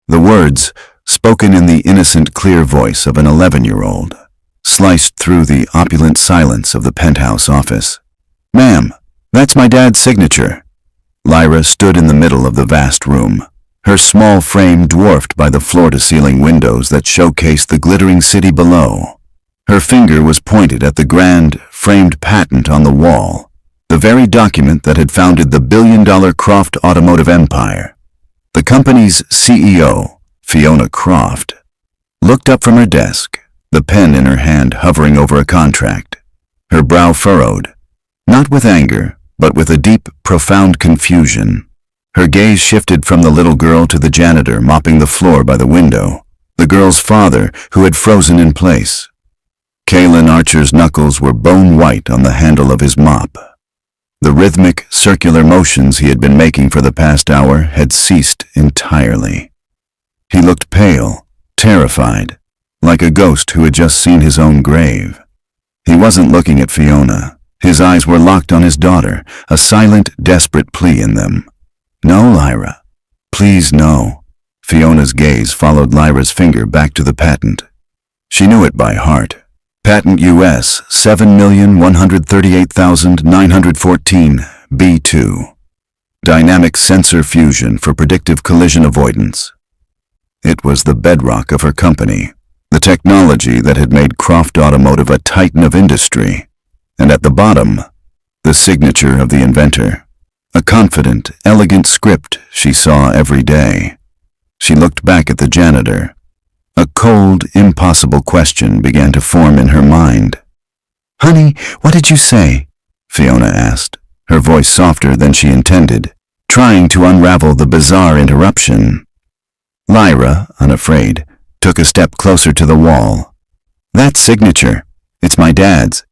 The words, spoken in the innocent, clear voice of an 11-year-old, sliced through the opulent silence of the penthouse office. "Ma'am, that's my dad's signature." Lyra stood in the middle of the vast room, her small frame dwarfed by the floor-to-ceiling windows that showcased the glittering city below. Her finger was pointed at the grand, framed patent on the wall, the very document that had founded the billion-dollar Croft automotive empire. The company's CEO, Fiona Croft, looked up from her desk, the pen in her hand hovering over a contract, her brow furrowed, not with anger, but with a deep, profound confusion. Her gaze shifted from the little girl to the janitor mopping the floor by the window, the girl's father who had frozen in place. Kalen Archer's knuckles were bone white on the handle of his mop. The rhythmic, circular motions he had been making for the past hour had ceased entirely. He looked pale, terrified, like a ghost who had just seen his own grave. He wasn't looking at Fiona. His eyes were locked on his daughter, a silent, desperate plea in them. "No, Lyra. Please, no." Fiona's gaze followed Lyra's finger back to the patent. She knew it by heart. Patent US 7,138,914 B2. Dynamic sensor fusion for predictive collision avoidance. It was the bedrock of her company, the technology that had made Croft Automotive a titan of industry. And at the bottom, the signature of the inventor. A confident, elegant script she saw every day. She looked back at the janitor. A cold, impossible question began to form in her mind. "Honey, what did you say?" Fiona asked, her voice softer than she intended, trying to unravel the bizarre interruption. Lyra, unafraid, took a step closer to the wall. "That signature. It's my dad's.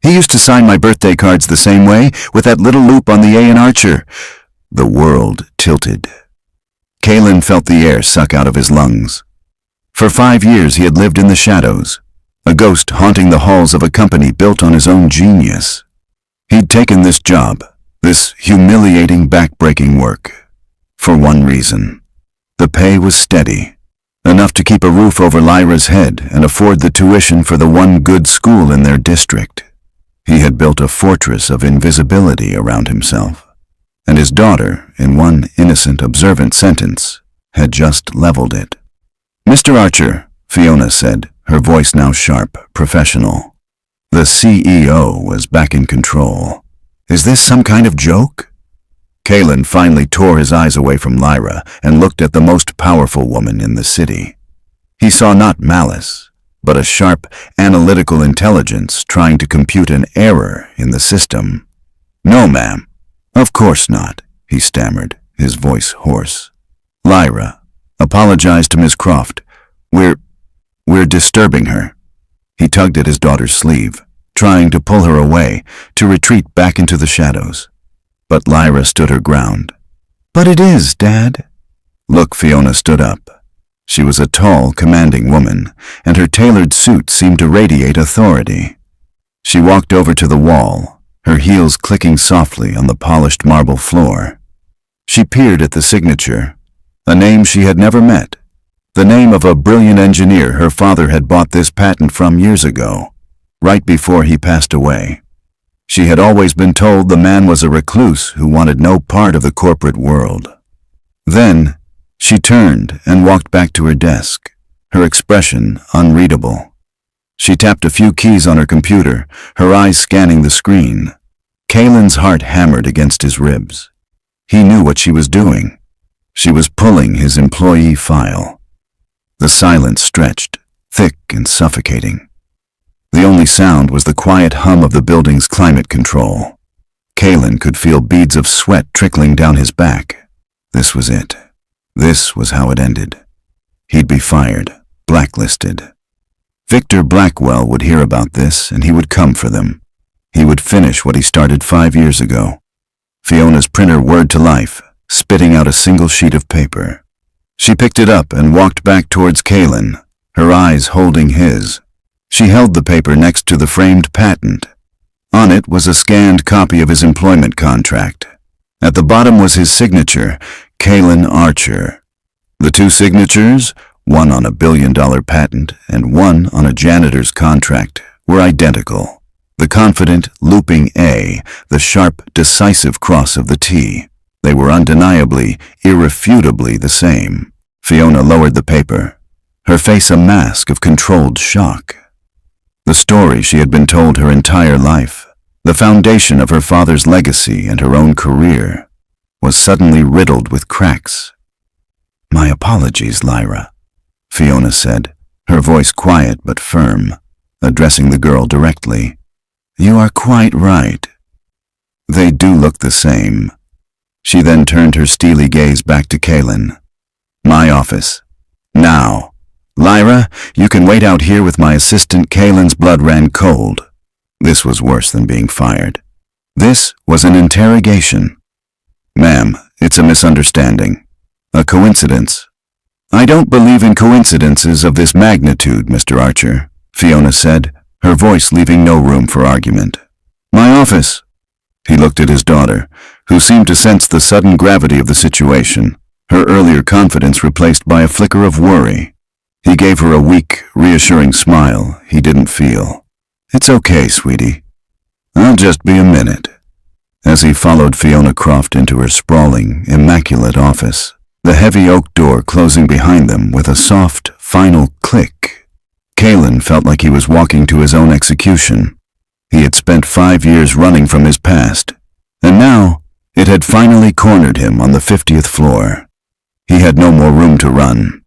He used to sign my birthday cards the same way, with that little loop on the A in Archer." The world tilted. Kalen felt the air suck out of his lungs. For 5 years he had lived in the shadows, a ghost haunting the halls of a company built on his own genius. He'd taken this job, this humiliating, back-breaking work, for one reason. The pay was steady, enough to keep a roof over Lyra's head and afford the tuition for the one good school in their district. He had built a fortress of invisibility around himself, and his daughter, in one innocent, observant sentence, had just leveled it. "Mr. Archer," Fiona said, her voice now sharp, professional. The CEO was back in control. "Is this some kind of joke?" Kalen finally tore his eyes away from Lyra and looked at the most powerful woman in the city. He saw not malice, but a sharp, analytical intelligence trying to compute an error in the system. "No, ma'am. Of course not," he stammered, his voice hoarse. "Lyra, apologize to Miss Croft. We're disturbing her." He tugged at his daughter's sleeve, trying to pull her away, to retreat back into the shadows. But Lyra stood her ground. "But it is, Dad." Look, Fiona stood up. She was a tall, commanding woman, and her tailored suit seemed to radiate authority. She walked over to the wall, her heels clicking softly on the polished marble floor. She peered at the signature, a name she had never met, the name of a brilliant engineer her father had bought this patent from years ago, right before he passed away. She had always been told the man was a recluse who wanted no part of the corporate world. Then, she turned and walked back to her desk, her expression unreadable. She tapped a few keys on her computer, her eyes scanning the screen. Kalen's heart hammered against his ribs. He knew what she was doing. She was pulling his employee file. The silence stretched, thick and suffocating. The only sound was the quiet hum of the building's climate control. Kalen could feel beads of sweat trickling down his back. This was it. This was how it ended. He'd be fired, blacklisted. Victor Blackwell would hear about this, and he would come for them. He would finish what he started 5 years ago. Fiona's printer whirred to life, spitting out a single sheet of paper. She picked it up and walked back towards Kalen, her eyes holding his. She held the paper next to the framed patent. On it was a scanned copy of his employment contract. At the bottom was his signature, Kalen Archer. The two signatures, one on a billion-dollar patent and one on a janitor's contract, were identical. The confident, looping A, the sharp, decisive cross of the T. They were undeniably, irrefutably the same. Fiona lowered the paper, her face a mask of controlled shock. The story she had been told her entire life, the foundation of her father's legacy and her own career, was suddenly riddled with cracks. "My apologies, Lyra," Fiona said, her voice quiet but firm, addressing the girl directly. "You are quite right. They do look the same." She then turned her steely gaze back to Kaylin. "My office. Now. Lyra, you can wait out here with my assistant." Kaylin's blood ran cold. This was worse than being fired. This was an interrogation. "Ma'am, it's a misunderstanding. A coincidence." "I don't believe in coincidences of this magnitude, Mr. Archer," Fiona said, her voice leaving no room for argument. "My office." He looked at his daughter, who seemed to sense the sudden gravity of the situation, her earlier confidence replaced by a flicker of worry. He gave her a weak, reassuring smile he didn't feel. "It's okay, sweetie. I'll just be a minute." As he followed Fiona Croft into her sprawling, immaculate office, the heavy oak door closing behind them with a soft, final click, Kaylin felt like he was walking to his own execution. He had spent 5 years running from his past, and now it had finally cornered him on the 50th floor. He had no more room to run.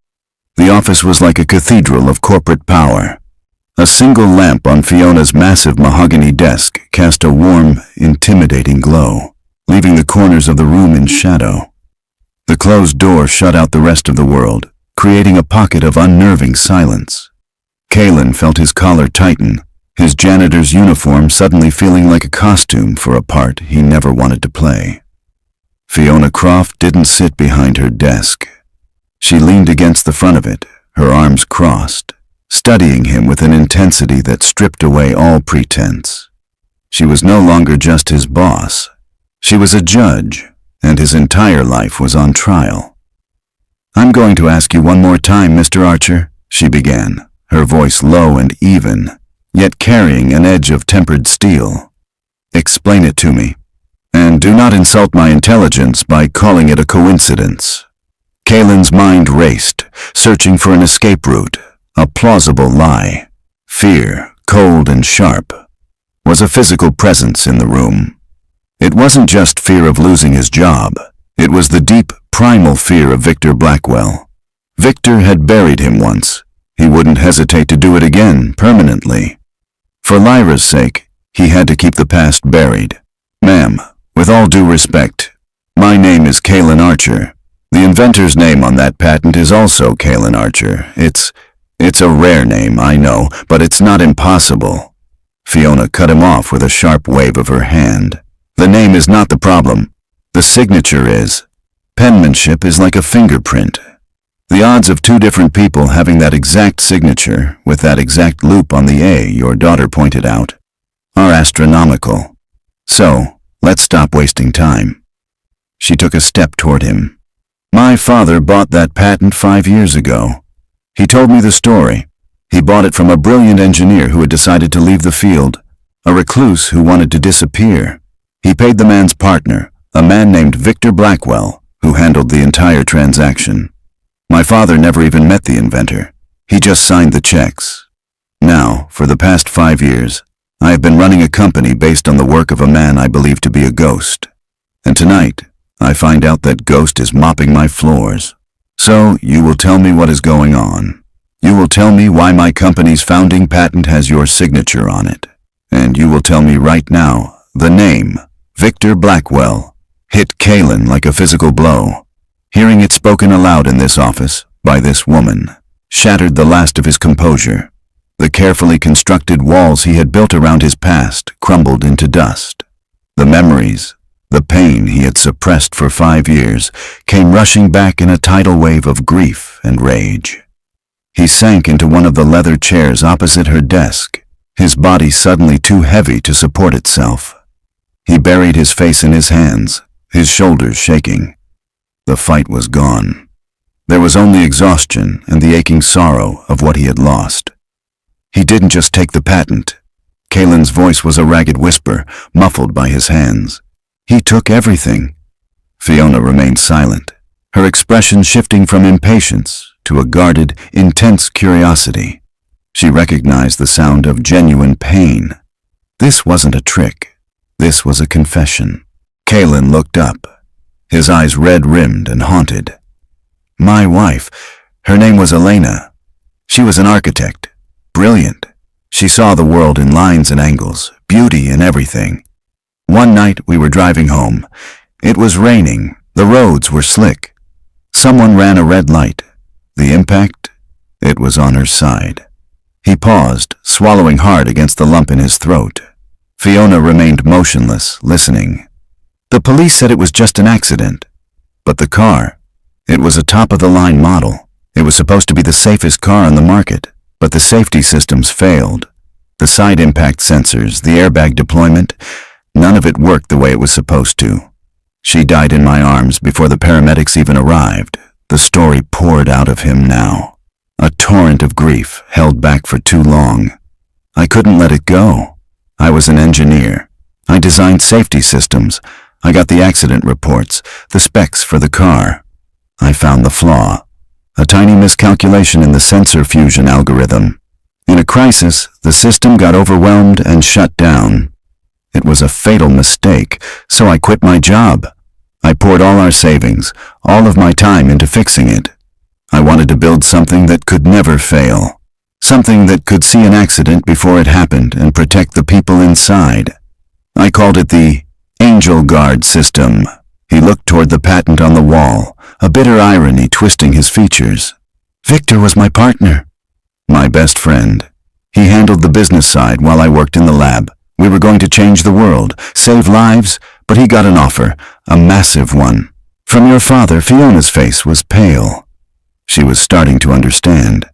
The office was like a cathedral of corporate power. A single lamp on Fiona's massive mahogany desk cast a warm, intimidating glow, leaving the corners of the room in shadow. The closed door shut out the rest of the world, creating a pocket of unnerving silence. Kaylin felt his collar tighten, his janitor's uniform suddenly feeling like a costume for a part he never wanted to play. Fiona Croft didn't sit behind her desk. She leaned against the front of it, her arms crossed, studying him with an intensity that stripped away all pretense. She was no longer just his boss. She was a judge, and his entire life was on trial. "I'm going to ask you one more time, Mr. Archer," she began, her voice low and even, yet carrying an edge of tempered steel. "Explain it to me, and do not insult my intelligence by calling it a coincidence." Kaylin's mind raced, searching for an escape route, a plausible lie. Fear, cold and sharp, was a physical presence in the room. It wasn't just fear of losing his job. It was the deep, primal fear of Victor Blackwell. Victor had buried him once. He wouldn't hesitate to do it again, permanently. For Lyra's sake, he had to keep the past buried. "Ma'am, with all due respect, my name is Kaylin Archer. The inventor's name on that patent is also Kaylin Archer. It's a rare name, I know, but it's not impossible." Fiona cut him off with a sharp wave of her hand. "The name is not the problem. The signature is. Penmanship is like a fingerprint. The odds of two different people having that exact signature, with that exact loop on the A your daughter pointed out, are astronomical. So, let's stop wasting time." She took a step toward him. "My father bought that patent 5 years ago. He told me the story. He bought it from a brilliant engineer who had decided to leave the field, a recluse who wanted to disappear. He paid the man's partner, a man named Victor Blackwell, who handled the entire transaction. My father never even met the inventor. He just signed the checks. Now, for the past 5 years, I have been running a company based on the work of a man I believe to be a ghost. And tonight, I find out that ghost is mopping my floors. So, you will tell me what is going on. You will tell me why my company's founding patent has your signature on it. And you will tell me right now, the name, Victor Blackwell, hit Kaylin like a physical blow. Hearing it spoken aloud in this office, by this woman, shattered the last of his composure. The carefully constructed walls he had built around his past crumbled into dust. The memories, the pain he had suppressed for 5 years, came rushing back in a tidal wave of grief and rage. He sank into one of the leather chairs opposite her desk, his body suddenly too heavy to support itself. He buried his face in his hands, his shoulders shaking. The fight was gone. There was only exhaustion and the aching sorrow of what he had lost. He didn't just take the patent. Kalen's voice was a ragged whisper, muffled by his hands. He took everything. Fiona remained silent, her expression shifting from impatience to a guarded, intense curiosity. She recognized the sound of genuine pain. This wasn't a trick. This was a confession. Kalen looked up, his eyes red-rimmed and haunted. My wife, her name was Elena. She was an architect, brilliant. She saw the world in lines and angles, beauty in everything. One night we were driving home. It was raining. The roads were slick. Someone ran a red light. The impact? It was on her side. He paused, swallowing hard against the lump in his throat. Fiona remained motionless, listening. The police said it was just an accident. But the car, it was a top-of-the-line model. It was supposed to be the safest car on the market, but the safety systems failed. The side impact sensors, the airbag deployment, none of it worked the way it was supposed to. She died in my arms before the paramedics even arrived. The story poured out of him now. A torrent of grief held back for too long. I couldn't let it go. I was an engineer. I designed safety systems. I got the accident reports, the specs for the car. I found the flaw. A tiny miscalculation in the sensor fusion algorithm. In a crisis, the system got overwhelmed and shut down. It was a fatal mistake, so I quit my job. I poured all our savings, all of my time into fixing it. I wanted to build something that could never fail. Something that could see an accident before it happened and protect the people inside. I called it the Angel Guard system. He looked toward the patent on the wall, a bitter irony twisting his features. Victor was my partner. My best friend. He handled the business side while I worked in the lab. We were going to change the world, save lives, but he got an offer, a massive one. From your father, Fiona's face was pale. She was starting to understand.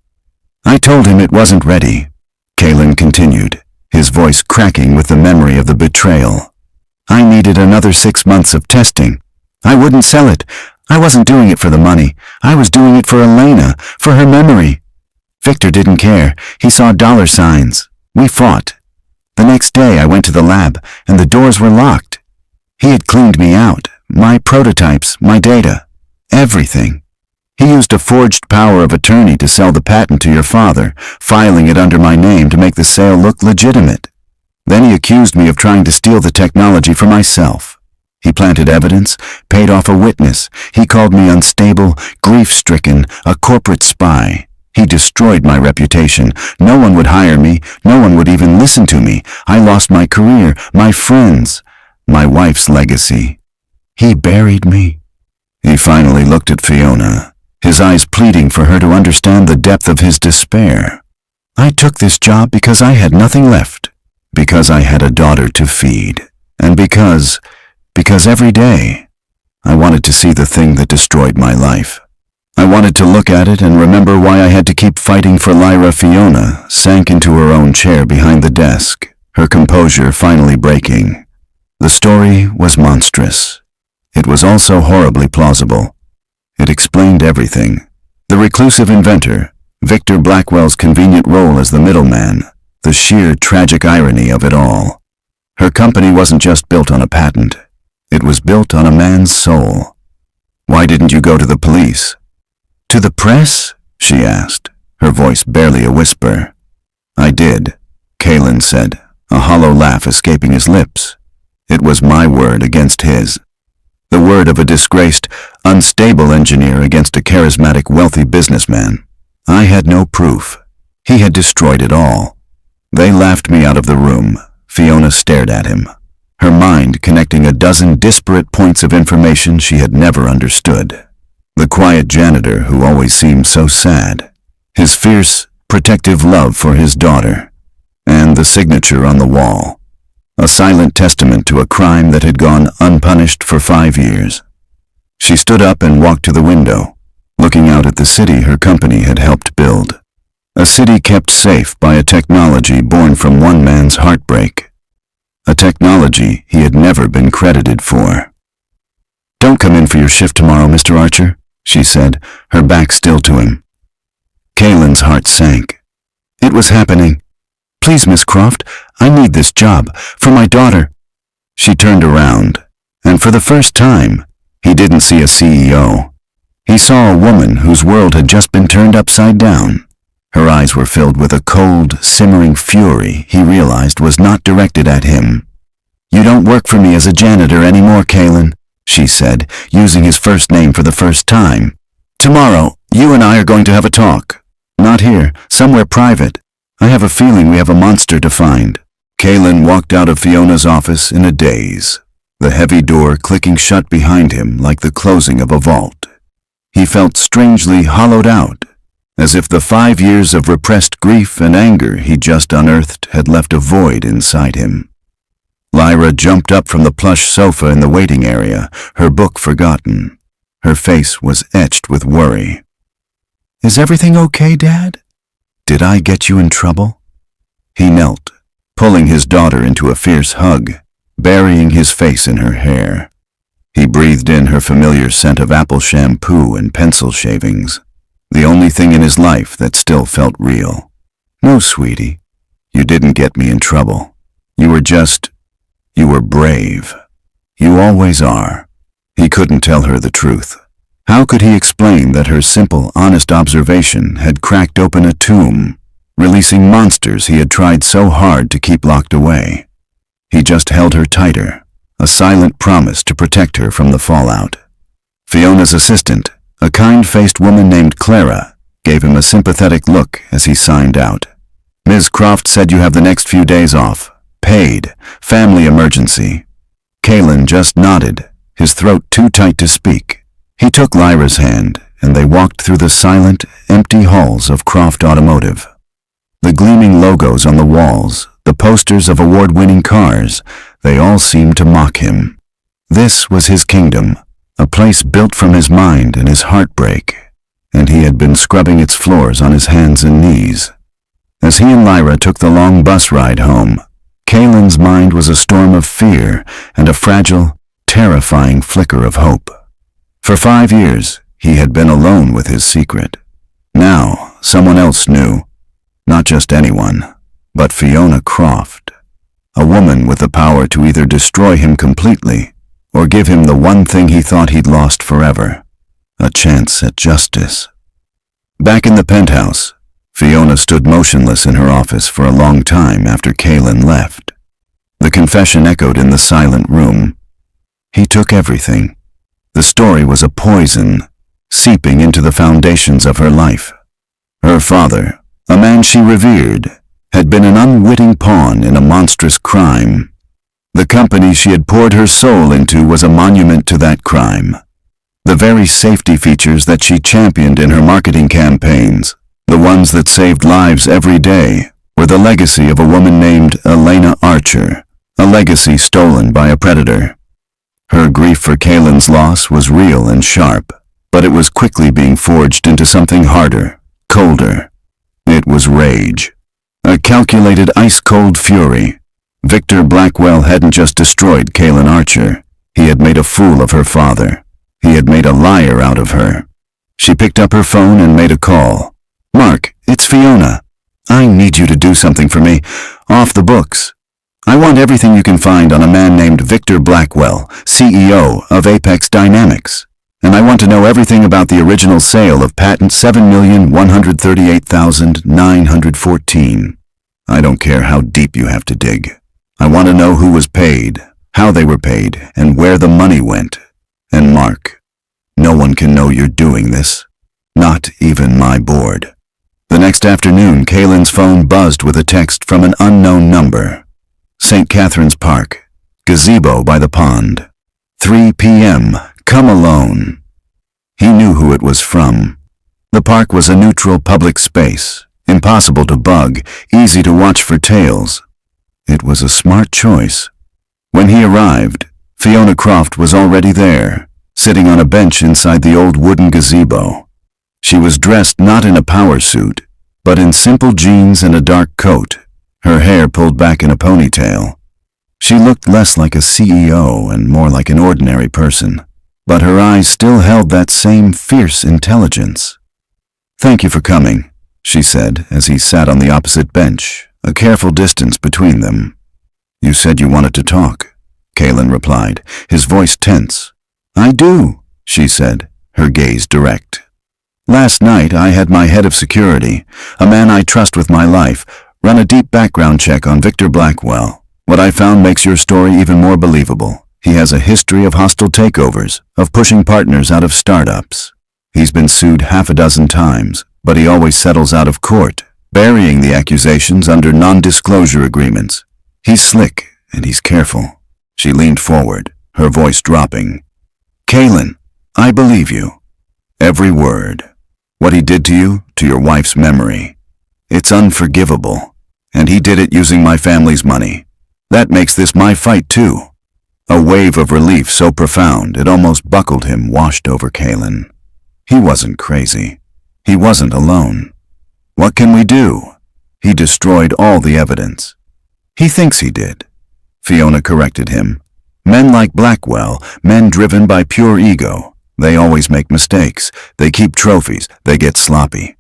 I told him it wasn't ready. Kalen continued, his voice cracking with the memory of the betrayal. I needed another 6 months of testing. I wouldn't sell it. I wasn't doing it for the money. I was doing it for Elena, for her memory. Victor didn't care. He saw dollar signs. We fought. The next day I went to the lab, and the doors were locked. He had cleaned me out, my prototypes, my data, everything. He used a forged power of attorney to sell the patent to your father, filing it under my name to make the sale look legitimate. Then he accused me of trying to steal the technology for myself. He planted evidence, paid off a witness. He called me unstable, grief-stricken, a corporate spy. He destroyed my reputation. No one would hire me. No one would even listen to me. I lost my career, my friends, my wife's legacy. He buried me. He finally looked at Fiona, his eyes pleading for her to understand the depth of his despair. I took this job because I had nothing left, because I had a daughter to feed, and because every day I wanted to see the thing that destroyed my life. I wanted to look at it and remember why I had to keep fighting for Lyra. Fiona sank into her own chair behind the desk, her composure finally breaking. The story was monstrous. It was also horribly plausible. It explained everything. The reclusive inventor, Victor Blackwell's convenient role as the middleman, the sheer tragic irony of it all. Her company wasn't just built on a patent. It was built on a man's soul. Why didn't you go to the police? To the press? She asked, her voice barely a whisper. I did, Kalen said, a hollow laugh escaping his lips. It was my word against his. The word of a disgraced, unstable engineer against a charismatic, wealthy businessman. I had no proof. He had destroyed it all. They laughed me out of the room. Fiona stared at him, her mind connecting a dozen disparate points of information she had never understood. The quiet janitor who always seemed so sad, his fierce, protective love for his daughter, and the signature on the wall, a silent testament to a crime that had gone unpunished for 5 years. She stood up and walked to the window, looking out at the city her company had helped build. A city kept safe by a technology born from one man's heartbreak. A technology he had never been credited for. Don't come in for your shift tomorrow, Mr. Archer, she said, her back still to him. Kaylin's heart sank. It was happening. Please, Miss Croft, I need this job, for my daughter. She turned around, and for the first time, he didn't see a CEO. He saw a woman whose world had just been turned upside down. Her eyes were filled with a cold, simmering fury he realized was not directed at him. You don't work for me as a janitor anymore, Kaylin, she said, using his first name for the first time. Tomorrow, you and I are going to have a talk. Not here, somewhere private. I have a feeling we have a monster to find. Kaylin walked out of Fiona's office in a daze, the heavy door clicking shut behind him like the closing of a vault. He felt strangely hollowed out, as if the 5 years of repressed grief and anger he just unearthed had left a void inside him. Lyra jumped up from the plush sofa in the waiting area, her book forgotten. Her face was etched with worry. Is everything okay, Dad? Did I get you in trouble? He knelt, pulling his daughter into a fierce hug, burying his face in her hair. He breathed in her familiar scent of apple shampoo and pencil shavings, the only thing in his life that still felt real. No, sweetie, you didn't get me in trouble. You were brave. You always are. He couldn't tell her the truth. How could he explain that her simple, honest observation had cracked open a tomb, releasing monsters he had tried so hard to keep locked away? He just held her tighter, a silent promise to protect her from the fallout. Fiona's assistant, a kind-faced woman named Clara, gave him a sympathetic look as he signed out. Ms. Croft said you have the next few days off. Paid. Family emergency. Kaylin just nodded, his throat too tight to speak. He took Lyra's hand, and they walked through the silent, empty halls of Croft Automotive. The gleaming logos on the walls, the posters of award-winning cars, they all seemed to mock him. This was his kingdom, a place built from his mind and his heartbreak, and he had been scrubbing its floors on his hands and knees. As he and Lyra took the long bus ride home, Kaylin's mind was a storm of fear and a fragile, terrifying flicker of hope. For 5 years, he had been alone with his secret. Now, someone else knew. Not just anyone, but Fiona Croft. A woman with the power to either destroy him completely or give him the one thing he thought he'd lost forever, a chance at justice. Back in the penthouse, Fiona stood motionless in her office for a long time after Kaylin left. The confession echoed in the silent room. He took everything. The story was a poison, seeping into the foundations of her life. Her father, a man she revered, had been an unwitting pawn in a monstrous crime. The company she had poured her soul into was a monument to that crime. The very safety features that she championed in her marketing campaigns, the ones that saved lives every day, were the legacy of a woman named Elena Archer, a legacy stolen by a predator. Her grief for Kaylin's loss was real and sharp, but it was quickly being forged into something harder, colder. It was rage. A calculated ice-cold fury. Victor Blackwell hadn't just destroyed Kaylin Archer. He had made a fool of her father. He had made a liar out of her. She picked up her phone and made a call. Mark, it's Fiona. I need you to do something for me. Off the books. I want everything you can find on a man named Victor Blackwell, CEO of Apex Dynamics. And I want to know everything about the original sale of patent 7,138,914. I don't care how deep you have to dig. I want to know who was paid, how they were paid, and where the money went. And Mark, no one can know you're doing this. Not even my board. The next afternoon, Kaylin's phone buzzed with a text from an unknown number. St. Catherine's Park, gazebo by the pond. 3 p.m., come alone. He knew who it was from. The park was a neutral public space, impossible to bug, easy to watch for tails. It was a smart choice. When he arrived, Fiona Croft was already there, sitting on a bench inside the old wooden gazebo. She was dressed not in a power suit, but in simple jeans and a dark coat, her hair pulled back in a ponytail. She looked less like a CEO and more like an ordinary person. but her eyes still held that same fierce intelligence. "Thank you for coming," she said as he sat on the opposite bench, a careful distance between them. "You said you wanted to talk," Kalen replied, his voice tense. "I do," she said, her gaze direct. "Last night I had my head of security, a man I trust with my life, run a deep background check on Victor Blackwell. What I found makes your story even more believable. He has a history of hostile takeovers, of pushing partners out of startups. He's been sued half a dozen times, but he always settles out of court, burying the accusations under non-disclosure agreements. He's slick, and he's careful." She leaned forward, her voice dropping. "Kalen, I believe you. Every word. What he did to you, to your wife's memory. It's unforgivable, and he did it using my family's money. That makes this my fight too." A wave of relief so profound it almost buckled him washed over Kalen. He wasn't crazy. He wasn't alone. "What can we do?" He destroyed all the evidence. "He thinks he did," Fiona corrected him. "Men like Blackwell, men driven by pure ego, they always make mistakes. They keep trophies. They get sloppy.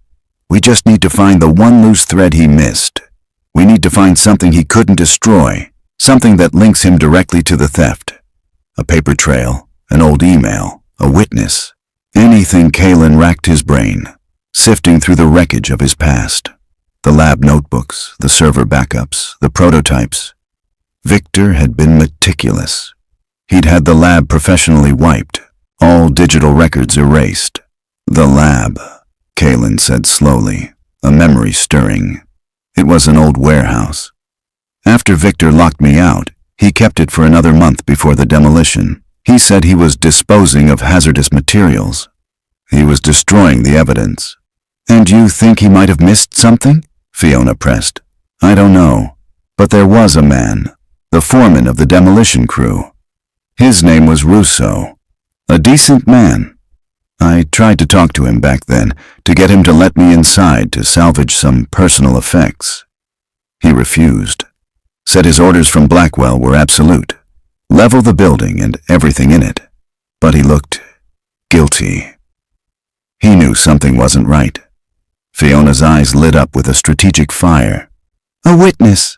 We just need to find the one loose thread he missed. We need to find something he couldn't destroy, something that links him directly to the theft. A paper trail, an old email, a witness. Anything." Kalen racked his brain, sifting through the wreckage of his past. The lab notebooks, the server backups, the prototypes. Victor had been meticulous. He'd had the lab professionally wiped, all digital records erased. "The lab," Kalen said slowly, a memory stirring. "It was an old warehouse. After Victor locked me out, he kept it for another month before the demolition. He said he was disposing of hazardous materials. He was destroying the evidence." "And you think he might have missed something?" Fiona pressed. "I don't know, but there was a man, the foreman of the demolition crew. His name was Russo. A decent man. I tried to talk to him back then, to get him to let me inside to salvage some personal effects. He refused. Said his orders from Blackwell were absolute. Level the building and everything in it. But he looked guilty. He knew something wasn't right." Fiona's eyes lit up with a strategic fire. "A witness."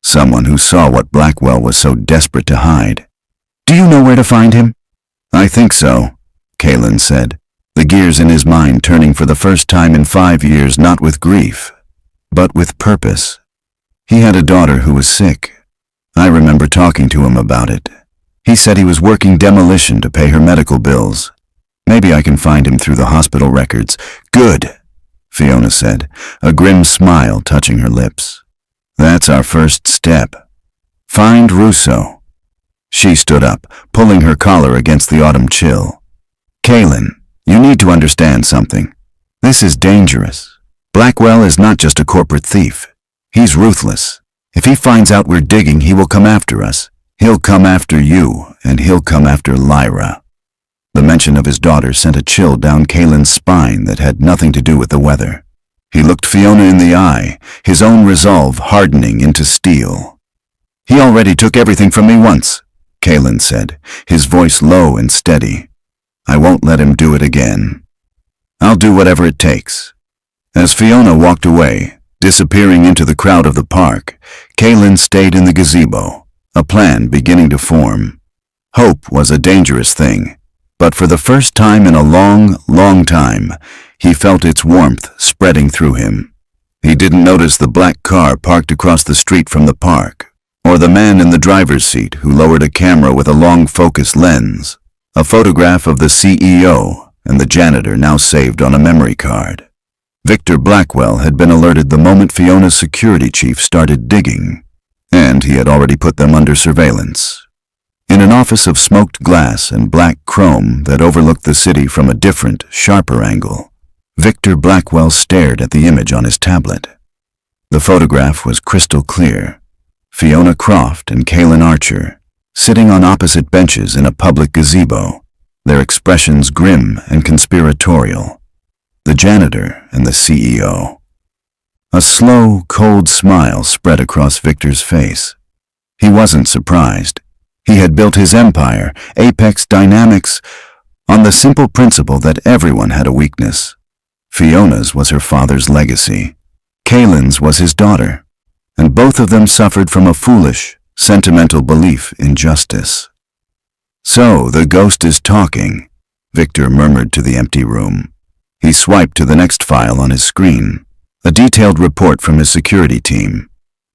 "Someone who saw what Blackwell was so desperate to hide." "Do you know where to find him?" "I think so," Kalen said, the gears in his mind turning for the first time in 5 years, not with grief, but with purpose. He had a daughter who was sick. I remember talking to him about it. He said he was working demolition to pay her medical bills. Maybe I can find him through the hospital records." "Good," Fiona said, a grim smile touching her lips. "That's our first step. Find Russo." She stood up, pulling her collar against the autumn chill. "Kalen, you need to understand something. This is dangerous. Blackwell is not just a corporate thief. He's ruthless. If he finds out we're digging, he will come after us. He'll come after you, and he'll come after Lyra." The mention of his daughter sent a chill down Kalen's spine that had nothing to do with the weather. He looked Fiona in the eye, his own resolve hardening into steel. "He already took everything from me once," Kalen said, his voice low and steady. "I won't let him do it again. I'll do whatever it takes." As Fiona walked away, disappearing into the crowd of the park, Kalen stayed in the gazebo, a plan beginning to form. Hope was a dangerous thing, but for the first time in a long, long time, he felt its warmth spreading through him. He didn't notice the black car parked across the street from the park, or the man in the driver's seat who lowered a camera with a long focus lens, a photograph of the CEO and the janitor now saved on a memory card. Victor Blackwell had been alerted the moment Fiona's security chief started digging, and he had already put them under surveillance. In an office of smoked glass and black chrome that overlooked the city from a different, sharper angle, Victor Blackwell stared at the image on his tablet. The photograph was crystal clear. Fiona Croft and Kalen Archer, sitting on opposite benches in a public gazebo, their expressions grim and conspiratorial. The janitor and the CEO. A slow, cold smile spread across Victor's face. He wasn't surprised. He had built his empire, Apex Dynamics, on the simple principle that everyone had a weakness. Fiona's was her father's legacy. Kaylin's was his daughter, and both of them suffered from a foolish, sentimental belief in justice. "So, the ghost is talking," Victor murmured to the empty room. He swiped to the next file on his screen, a detailed report from his security team.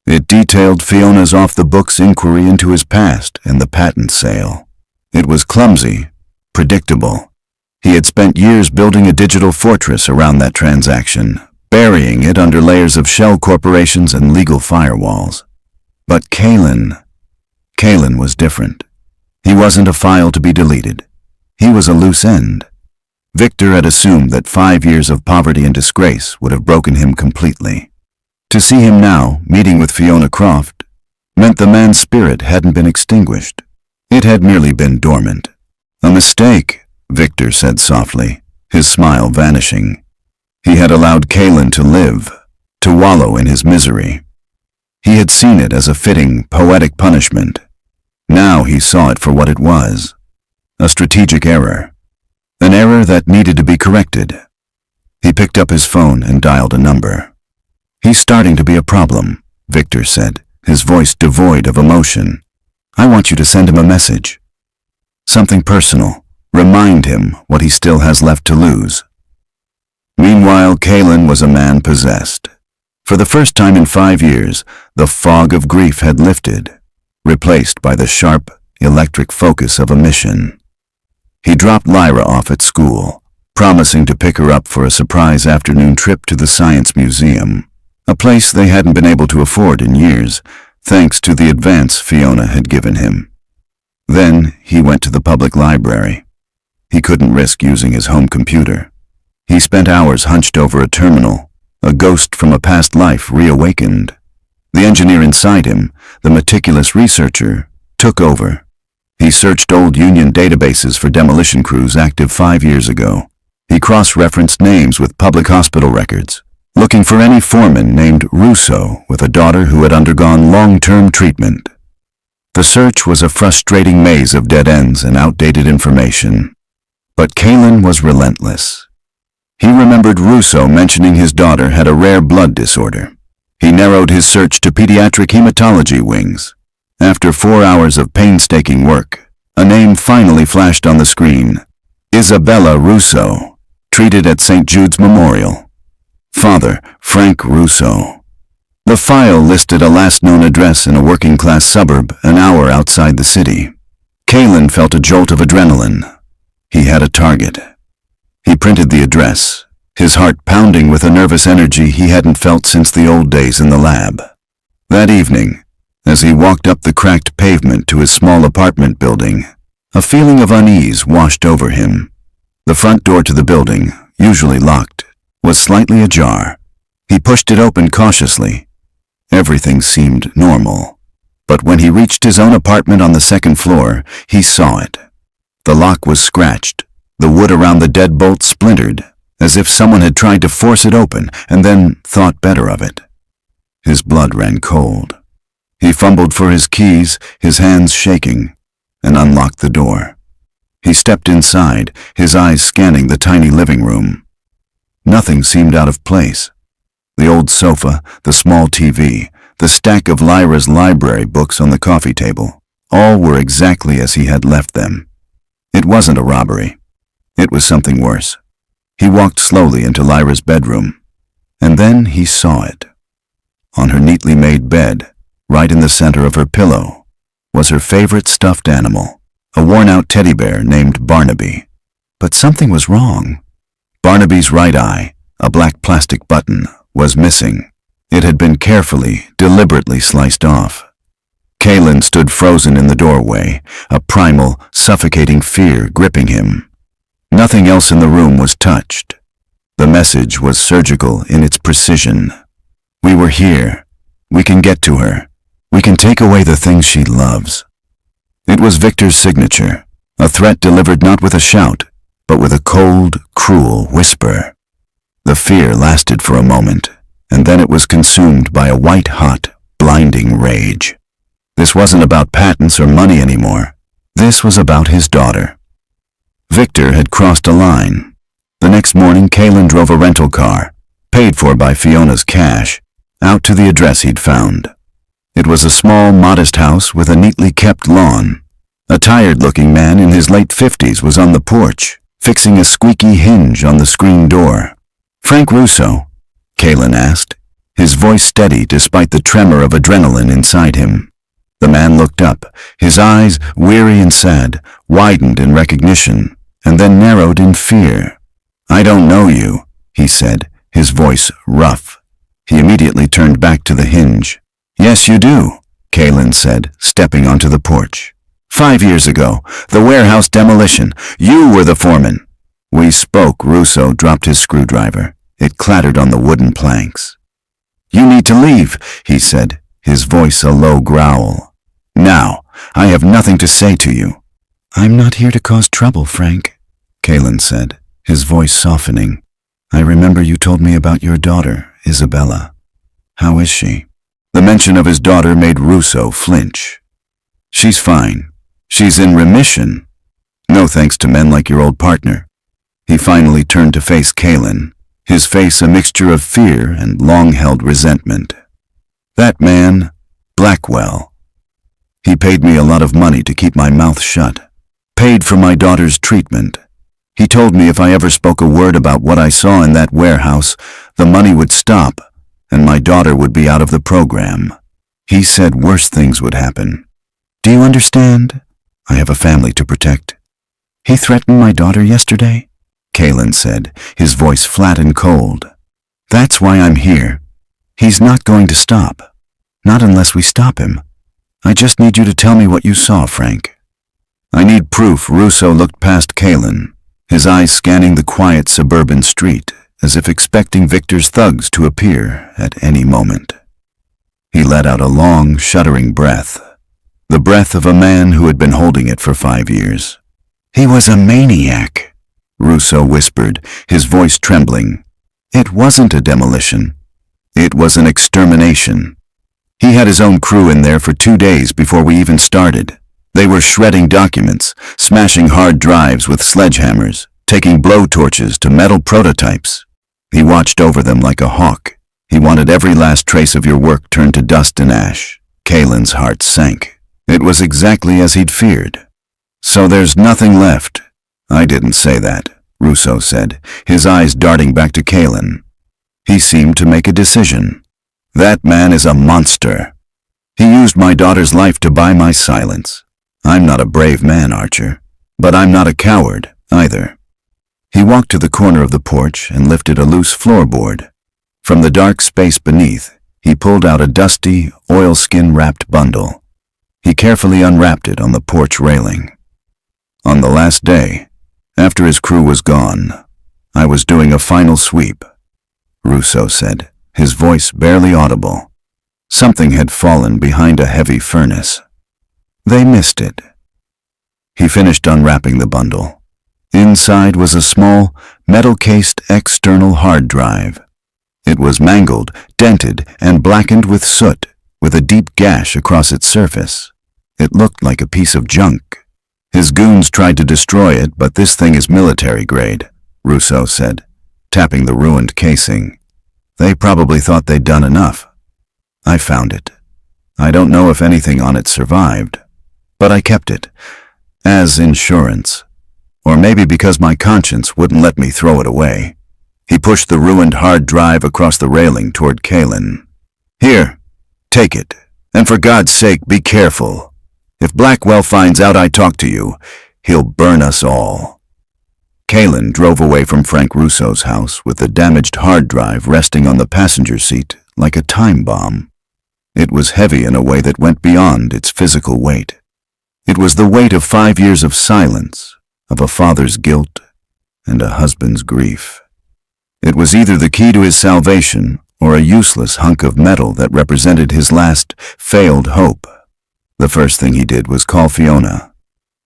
It detailed Fiona's off-the-books inquiry into his past and the patent sale. It was clumsy, predictable. He had spent years building a digital fortress around that transaction, burying it under layers of shell corporations and legal firewalls. But Kaylin was different. He wasn't a file to be deleted. He was a loose end. Victor had assumed that 5 years of poverty and disgrace would have broken him completely. To see him now, meeting with Fiona Croft, meant the man's spirit hadn't been extinguished. It had merely been dormant. "A mistake," Victor said softly, his smile vanishing. He had allowed Kaylin to live, to wallow in his misery. He had seen it as a fitting, poetic punishment. Now he saw it for what it was, a strategic error, an error that needed to be corrected. He picked up his phone and dialed a number. "He's starting to be a problem," Victor said, his voice devoid of emotion. "I want you to send him a message. Something personal. Remind him what he still has left to lose." Meanwhile, Kaylin was a man possessed. For the first time in 5 years, the fog of grief had lifted, replaced by the sharp, electric focus of a mission. He dropped Lyra off at school, promising to pick her up for a surprise afternoon trip to the Science Museum, a place they hadn't been able to afford in years, thanks to the advance Fiona had given him. Then he went to the public library. He couldn't risk using his home computer. He spent hours hunched over a terminal, a ghost from a past life reawakened. The engineer inside him, the meticulous researcher, took over. He searched old union databases for demolition crews active 5 years ago. He cross-referenced names with public hospital records, looking for any foreman named Russo with a daughter who had undergone long-term treatment. The search was a frustrating maze of dead ends and outdated information. But Kaylin was relentless. He remembered Russo mentioning his daughter had a rare blood disorder. He narrowed his search to pediatric hematology wings. After 4 hours of painstaking work, a name finally flashed on the screen. Isabella Russo, treated at St. Jude's Memorial. Father, Frank Russo. The file listed a last known address in a working-class suburb an hour outside the city. Kaylin felt a jolt of adrenaline. He had a target. He printed the address, his heart pounding with a nervous energy he hadn't felt since the old days in the lab. That evening, as he walked up the cracked pavement to his small apartment building, a feeling of unease washed over him. The front door to the building, usually locked, was slightly ajar. He pushed it open cautiously. Everything seemed normal. But when he reached his own apartment on the second floor, he saw it. The lock was scratched, the wood around the deadbolt splintered, as if someone had tried to force it open and then thought better of it. His blood ran cold. He fumbled for his keys, his hands shaking, and unlocked the door. He stepped inside, his eyes scanning the tiny living room. Nothing seemed out of place. The old sofa, the small TV, the stack of Lyra's library books on the coffee table, all were exactly as he had left them. It wasn't a robbery. It was something worse. He walked slowly into Lyra's bedroom, and then he saw it. On her neatly made bed, right in the center of her pillow, was her favorite stuffed animal, a worn-out teddy bear named Barnaby. But something was wrong. Barnaby's right eye, a black plastic button, was missing. It had been carefully, deliberately sliced off. Kaylin stood frozen in the doorway, a primal, suffocating fear gripping him. Nothing else in the room was touched. The message was surgical in its precision. "We were here. We can get to her. We can take away the things she loves." It was Victor's signature, a threat delivered not with a shout, but with a cold, cruel whisper. The fear lasted for a moment, and then it was consumed by a white-hot, blinding rage. This wasn't about patents or money anymore. This was about his daughter. Victor had crossed a line. The next morning, Kalen drove a rental car, paid for by Fiona's cash, out to the address he'd found. It was a small, modest house with a neatly kept lawn. A tired-looking man in his late 50s was on the porch, fixing a squeaky hinge on the screen door. "Frank Russo?" Kalen asked, his voice steady despite the tremor of adrenaline inside him. The man looked up, his eyes, weary and sad, widened in recognition, and then narrowed in fear. "I don't know you," he said, his voice rough. He immediately turned back to the hinge. "Yes, you do," Kalen said, stepping onto the porch. "5 years ago, the warehouse demolition, you were the foreman." "We spoke." Russo dropped his screwdriver. It clattered on the wooden planks. "You need to leave," he said, his voice a low growl. "Now, I have nothing to say to you." "I'm not here to cause trouble, Frank," Kalen said, his voice softening. "I remember you told me about your daughter, Isabella. How is she?" The mention of his daughter made Russo flinch. "She's fine. She's in remission. No thanks to men like your old partner." He finally turned to face Kalen, his face a mixture of fear and long-held resentment. "That man, Blackwell. He paid me a lot of money to keep my mouth shut. Paid for my daughter's treatment. He told me if I ever spoke a word about what I saw in that warehouse, the money would stop, and my daughter would be out of the program. He said worse things would happen. Do you understand? I have a family to protect." "He threatened my daughter yesterday," Kalen said, his voice flat and cold. "That's why I'm here. He's not going to stop. Not unless we stop him. I just need you to tell me what you saw, Frank." "I need proof." Russo looked past Kalen, his eyes scanning the quiet suburban street, as if expecting Victor's thugs to appear at any moment. He let out a long, shuddering breath, the breath of a man who had been holding it for 5 years. "He was a maniac," Russo whispered, his voice trembling. "It wasn't a demolition. It was an extermination. He had his own crew in there for 2 days before we even started. They were shredding documents, smashing hard drives with sledgehammers, taking blowtorches to metal prototypes. He watched over them like a hawk. He wanted every last trace of your work turned to dust and ash." Kalen's heart sank. It was exactly as he'd feared. "So there's nothing left." "I didn't say that," Russo said, his eyes darting back to Kalen. He seemed to make a decision. "That man is a monster. He used my daughter's life to buy my silence. I'm not a brave man, Archer, but I'm not a coward, either." He walked to the corner of the porch and lifted a loose floorboard. From the dark space beneath, he pulled out a dusty, oilskin-wrapped bundle. He carefully unwrapped it on the porch railing. "On the last day, after his crew was gone, I was doing a final sweep," Russo said, his voice barely audible. Something had fallen behind a heavy furnace. They missed it. He finished unwrapping the bundle. Inside was a small, metal-cased external hard drive. It was mangled, dented, and blackened with soot, with a deep gash across its surface. It looked like a piece of junk. "His goons tried to destroy it, but this thing is military grade," Russo said, tapping the ruined casing. "They probably thought they'd done enough. I found it. I don't know if anything on it survived, but I kept it, as insurance. Or maybe because my conscience wouldn't let me throw it away." He pushed the ruined hard drive across the railing toward Kalen. "Here, take it, and for God's sake, be careful. If Blackwell finds out I talked to you, he'll burn us all." Kalen drove away from Frank Russo's house with the damaged hard drive resting on the passenger seat like a time bomb. It was heavy in a way that went beyond its physical weight. It was the weight of 5 years of silence, of a father's guilt, and a husband's grief. It was either the key to his salvation or a useless hunk of metal that represented his last failed hope. The first thing he did was call Fiona.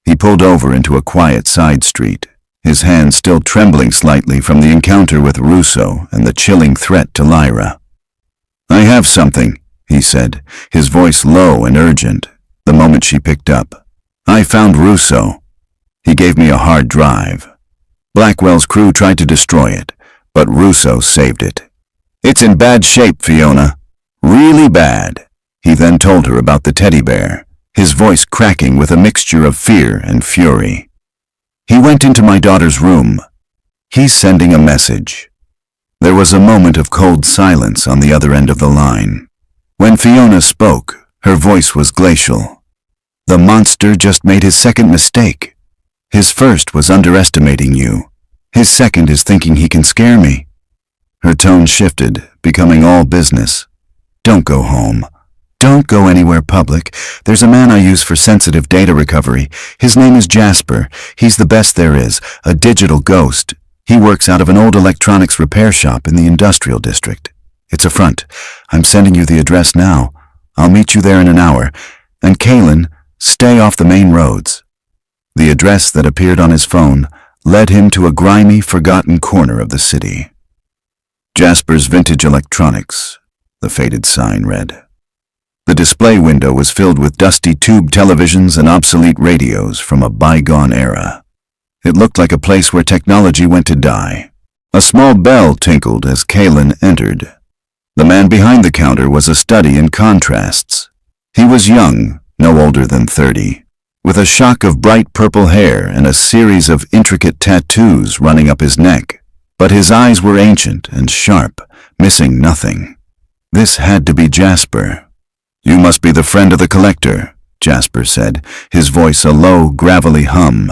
He pulled over into a quiet side street, his hands still trembling slightly from the encounter with Russo and the chilling threat to Lyra. "I have something," he said, his voice low and urgent, the moment she picked up. "I found Russo." He gave me a hard drive. Blackwell's crew tried to destroy it, but Russo saved it. It's in bad shape, Fiona. Really bad. He then told her about the teddy bear, his voice cracking with a mixture of fear and fury. He went into my daughter's room. He's sending a message. There was a moment of cold silence on the other end of the line. When Fiona spoke, her voice was glacial. The monster just made his second mistake. His first was underestimating you. His second is thinking he can scare me. Her tone shifted, becoming all business. Don't go home. Don't go anywhere public. There's a man I use for sensitive data recovery. His name is Jasper. He's the best there is, a digital ghost. He works out of an old electronics repair shop in the industrial district. It's a front. I'm sending you the address now. I'll meet you there in an hour. And Kaylin, stay off the main roads. The address that appeared on his phone led him to a grimy, forgotten corner of the city. Jasper's Vintage Electronics, the faded sign read. The display window was filled with dusty tube televisions and obsolete radios from a bygone era. It looked like a place where technology went to die. A small bell tinkled as Kaylin entered. The man behind the counter was a study in contrasts. He was young, no older than 30, with a shock of bright purple hair and a series of intricate tattoos running up his neck. But his eyes were ancient and sharp, missing nothing. This had to be Jasper. You must be the friend of the collector, Jasper said, his voice a low, gravelly hum.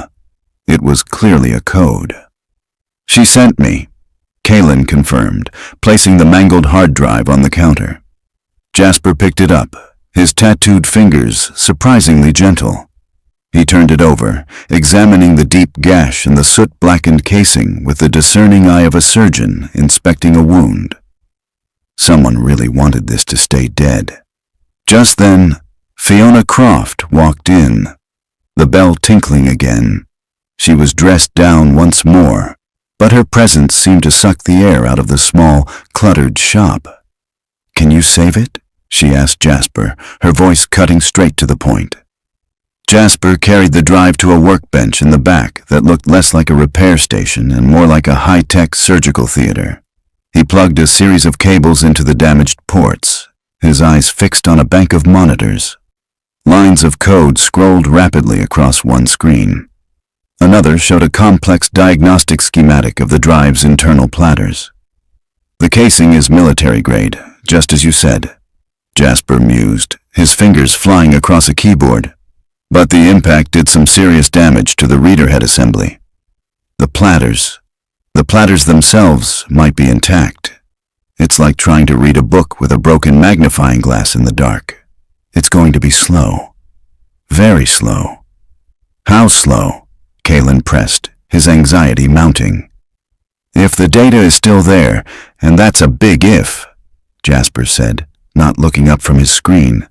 It was clearly a code. She sent me, Kaylin confirmed, placing the mangled hard drive on the counter. Jasper picked it up, his tattooed fingers surprisingly gentle. He turned it over, examining the deep gash in the soot-blackened casing with the discerning eye of a surgeon inspecting a wound. Someone really wanted this to stay dead. Just then, Fiona Croft walked in, the bell tinkling again. She was dressed down once more, but her presence seemed to suck the air out of the small, cluttered shop. "Can you save it?" she asked Jasper, her voice cutting straight to the point. Jasper carried the drive to a workbench in the back that looked less like a repair station and more like a high-tech surgical theater. He plugged a series of cables into the damaged ports, his eyes fixed on a bank of monitors. Lines of code scrolled rapidly across one screen. Another showed a complex diagnostic schematic of the drive's internal platters. "The casing is military grade, just as you said," Jasper mused, his fingers flying across a keyboard. But the impact did some serious damage to the reader head assembly. The platters themselves might be intact. It's like trying to read a book with a broken magnifying glass in the dark. It's going to be slow. Very slow. How slow? Kaylin pressed, his anxiety mounting. "If the data is still there, and that's a big if," Jasper said, not looking up from his screen,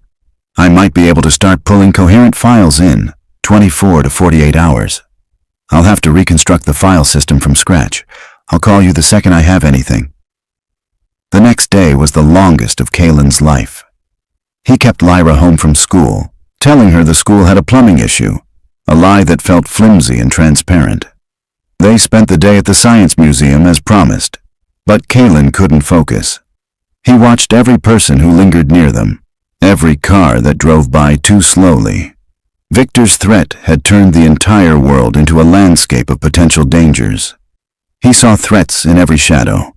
"I might be able to start pulling coherent files in 24 to 48 hours. I'll have to reconstruct the file system from scratch. I'll call you the second I have anything." The next day was the longest of Kaylin's life. He kept Lyra home from school, telling her the school had a plumbing issue, a lie that felt flimsy and transparent. They spent the day at the Science Museum as promised, but Kaylin couldn't focus. He watched every person who lingered near them, every car that drove by too slowly. Victor's threat had turned the entire world into a landscape of potential dangers. He saw threats in every shadow.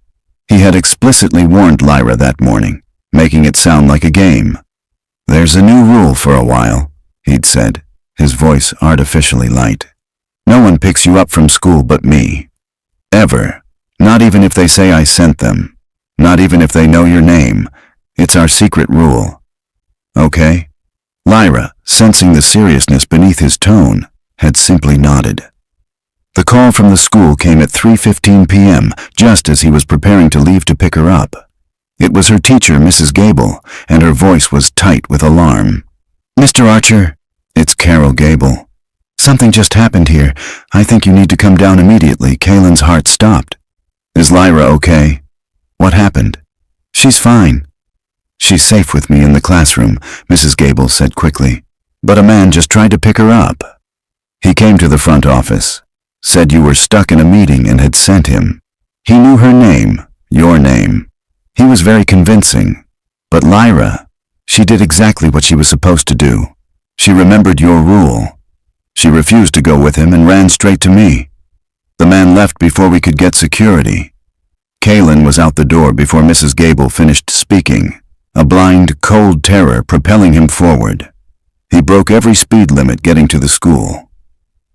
He had explicitly warned Lyra that morning, making it sound like a game. "There's a new rule for a while," he'd said, his voice artificially light. "No one picks you up from school but me. Ever. Not even if they say I sent them. Not even if they know your name. It's our secret rule. Okay?" Lyra, sensing the seriousness beneath his tone, had simply nodded. The call from the school came at 3:15 p.m., just as he was preparing to leave to pick her up. It was her teacher, Mrs. Gable, and her voice was tight with alarm. "Mr. Archer?" "It's Carol Gable. Something just happened here. I think you need to come down immediately." Kaylin's heart stopped. "Is Lyra okay?" "What happened?" "She's fine." "She's safe with me in the classroom," Mrs. Gable said quickly. "But a man just tried to pick her up." He came to the front office, said you were stuck in a meeting and had sent him. He knew her name, your name. He was very convincing. But Lyra, she did exactly what she was supposed to do. She remembered your rule. She refused to go with him and ran straight to me. The man left before we could get security. Kaylin was out the door before Mrs. Gable finished speaking, a blind, cold terror propelling him forward. He broke every speed limit getting to the school.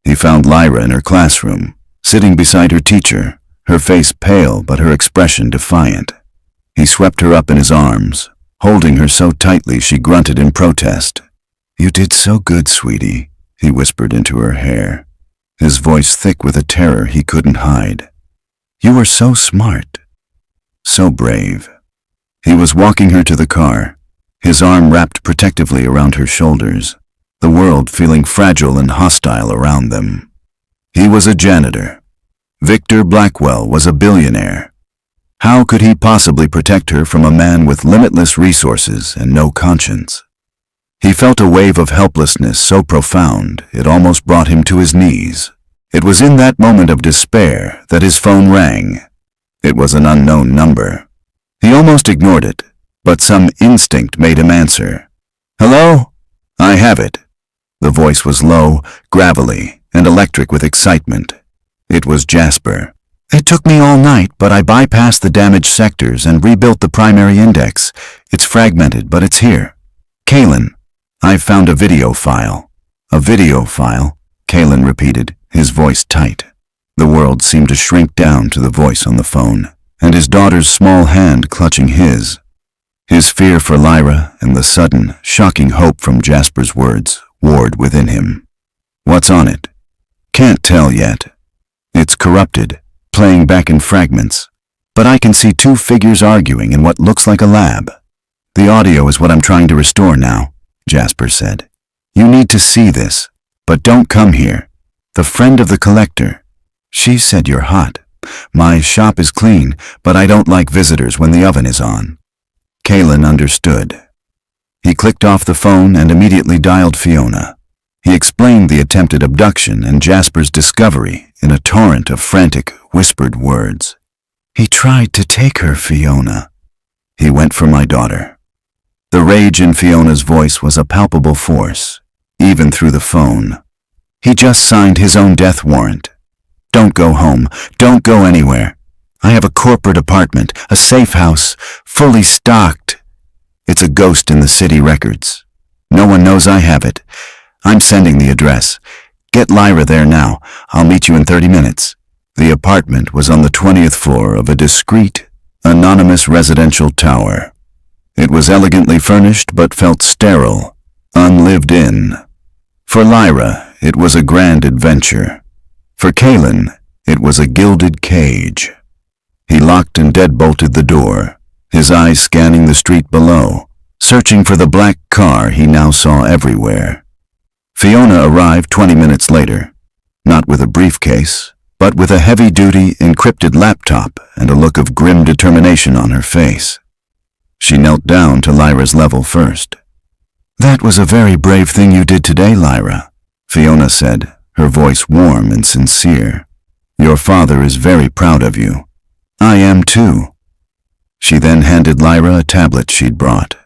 He found Lyra in her classroom, sitting beside her teacher, her face pale but her expression defiant. He swept her up in his arms, holding her so tightly she grunted in protest. "You did so good, sweetie," he whispered into her hair, his voice thick with a terror he couldn't hide. "You were so smart, so brave." He was walking her to the car, his arm wrapped protectively around her shoulders, the world feeling fragile and hostile around them. He was a janitor. Victor Blackwell was a billionaire. How could he possibly protect her from a man with limitless resources and no conscience? He felt a wave of helplessness so profound it almost brought him to his knees. It was in that moment of despair that his phone rang. It was an unknown number. He almost ignored it, but some instinct made him answer. "Hello? I have it." The voice was low, gravelly, and electric with excitement. It was Jasper. "It took me all night, but I bypassed the damaged sectors and rebuilt the primary index. It's fragmented, but it's here. Kaylin, I've found a video file." "A video file?" Kaylin repeated, his voice tight. The world seemed to shrink down to the voice on the phone, and his daughter's small hand clutching his. His fear for Lyra and the sudden, shocking hope from Jasper's words warred within him. "What's on it?" "Can't tell yet. It's corrupted, playing back in fragments. But I can see two figures arguing in what looks like a lab. The audio is what I'm trying to restore now," Jasper said. "You need to see this, but don't come here. The friend of the collector. She said you're hot. My shop is clean, but I don't like visitors when the oven is on." Kaylin understood. He clicked off the phone and immediately dialed Fiona. He explained the attempted abduction and Jasper's discovery in a torrent of frantic, whispered words. "He tried to take her, Fiona." "He went for my daughter." The rage in Fiona's voice was a palpable force, even through the phone. "He just signed his own death warrant. Don't go home. Don't go anywhere. I have a corporate apartment, a safe house, fully stocked. It's a ghost in the city records. No one knows I have it. I'm sending the address. Get Lyra there now. I'll meet you in 30 minutes. The apartment was on the 20th floor of a discreet, anonymous residential tower. It was elegantly furnished but felt sterile, unlived in. For Lyra, it was a grand adventure. For Kaylin, it was a gilded cage. He locked and deadbolted the door, his eyes scanning the street below, searching for the black car he now saw everywhere. Fiona arrived 20 minutes later, not with a briefcase, but with a heavy-duty, encrypted laptop and a look of grim determination on her face. She knelt down to Lyra's level first. "That was a very brave thing you did today, Lyra," Fiona said, her voice warm and sincere. "Your father is very proud of you. I am too." She then handed Lyra a tablet she'd brought.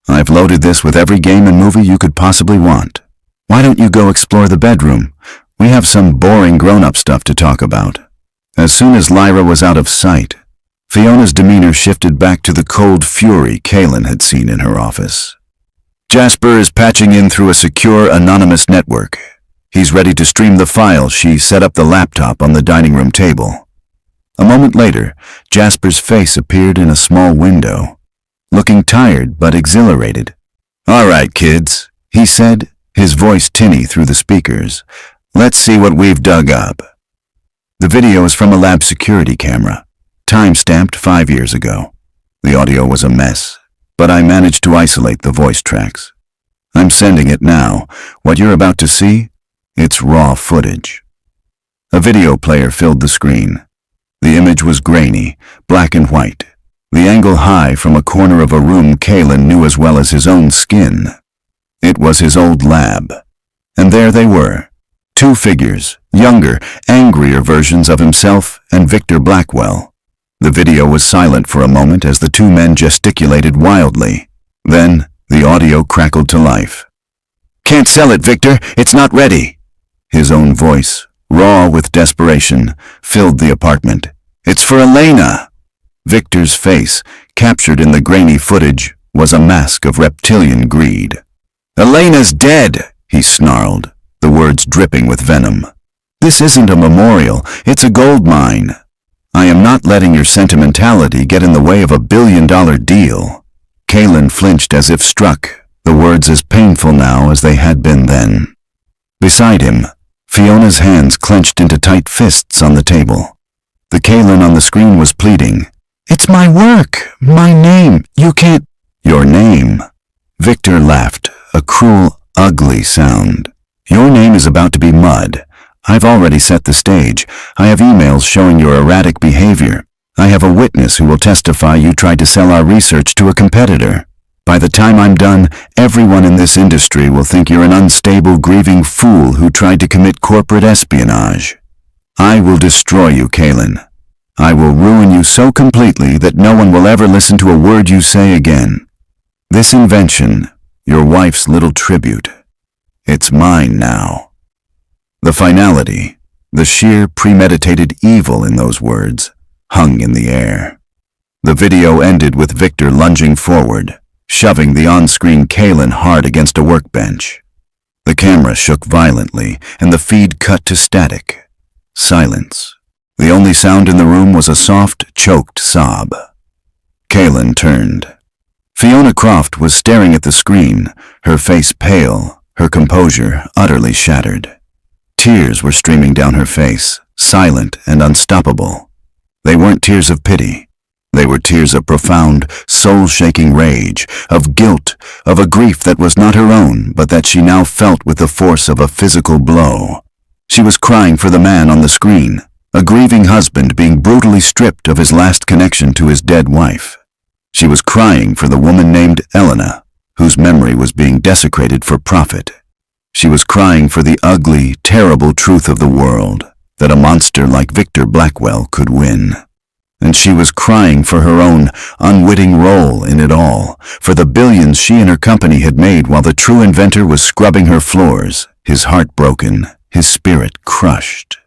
"I've loaded this with every game and movie you could possibly want. Why don't you go explore the bedroom? We have some boring grown-up stuff to talk about." As soon as Lyra was out of sight, Fiona's demeanor shifted back to the cold fury Kaylin had seen in her office. "Jasper is patching in through a secure, anonymous network. He's ready to stream the file." She set up the laptop on the dining room table. A moment later, Jasper's face appeared in a small window, looking tired but exhilarated. "All right, kids," he said, his voice tinny through the speakers. "Let's see what we've dug up." The video is from a lab security camera, time-stamped 5 years ago. The audio was a mess, but I managed to isolate the voice tracks. I'm sending it now. What you're about to see? It's raw footage. A video player filled the screen. The image was grainy, black and white, the angle high from a corner of a room Kaylin knew as well as his own skin. It was his old lab. And there they were, Two figures, younger, angrier versions of himself and Victor Blackwell. The video was silent for a moment as the two men gesticulated wildly. Then, the audio crackled to life. "Can't sell it, Victor. It's not ready." His own voice, raw with desperation, filled the apartment. "It's for Elena." Victor's face, captured in the grainy footage, was a mask of reptilian greed. "Elena's dead," he snarled, the words dripping with venom. "This isn't a memorial, it's a gold mine. I am not letting your sentimentality get in the way of a billion-dollar deal." Kaylin flinched as if struck, the words as painful now as they had been then. Beside him, Fiona's hands clenched into tight fists on the table. The Kaylin on the screen was pleading, "It's my work, my name, you can't—" "Your name?" Victor laughed, a cruel, ugly sound. "Your name is about to be mud. I've already set the stage. I have emails showing your erratic behavior. I have a witness who will testify you tried to sell our research to a competitor. By the time I'm done, everyone in this industry will think you're an unstable, grieving fool who tried to commit corporate espionage. I will destroy you, Kaylin. I will ruin you so completely that no one will ever listen to a word you say again. This invention, your wife's little tribute, it's mine now." The finality, the sheer premeditated evil in those words, hung in the air. The video ended with Victor lunging forward, shoving the on-screen Kaylin hard against a workbench. The camera shook violently, and the feed cut to static. Silence. The only sound in the room was a soft, choked sob. Kaylin turned. Fiona Croft was staring at the screen, her face pale, her composure utterly shattered. Tears were streaming down her face, silent and unstoppable. They weren't tears of pity. They were tears of profound, soul-shaking rage, of guilt, of a grief that was not her own, but that she now felt with the force of a physical blow. She was crying for the man on the screen, a grieving husband being brutally stripped of his last connection to his dead wife. She was crying for the woman named Elena, whose memory was being desecrated for profit. She was crying for the ugly, terrible truth of the world, that a monster like Victor Blackwell could win. And she was crying for her own unwitting role in it all, for the billions she and her company had made while the true inventor was scrubbing her floors, his heart broken, his spirit crushed.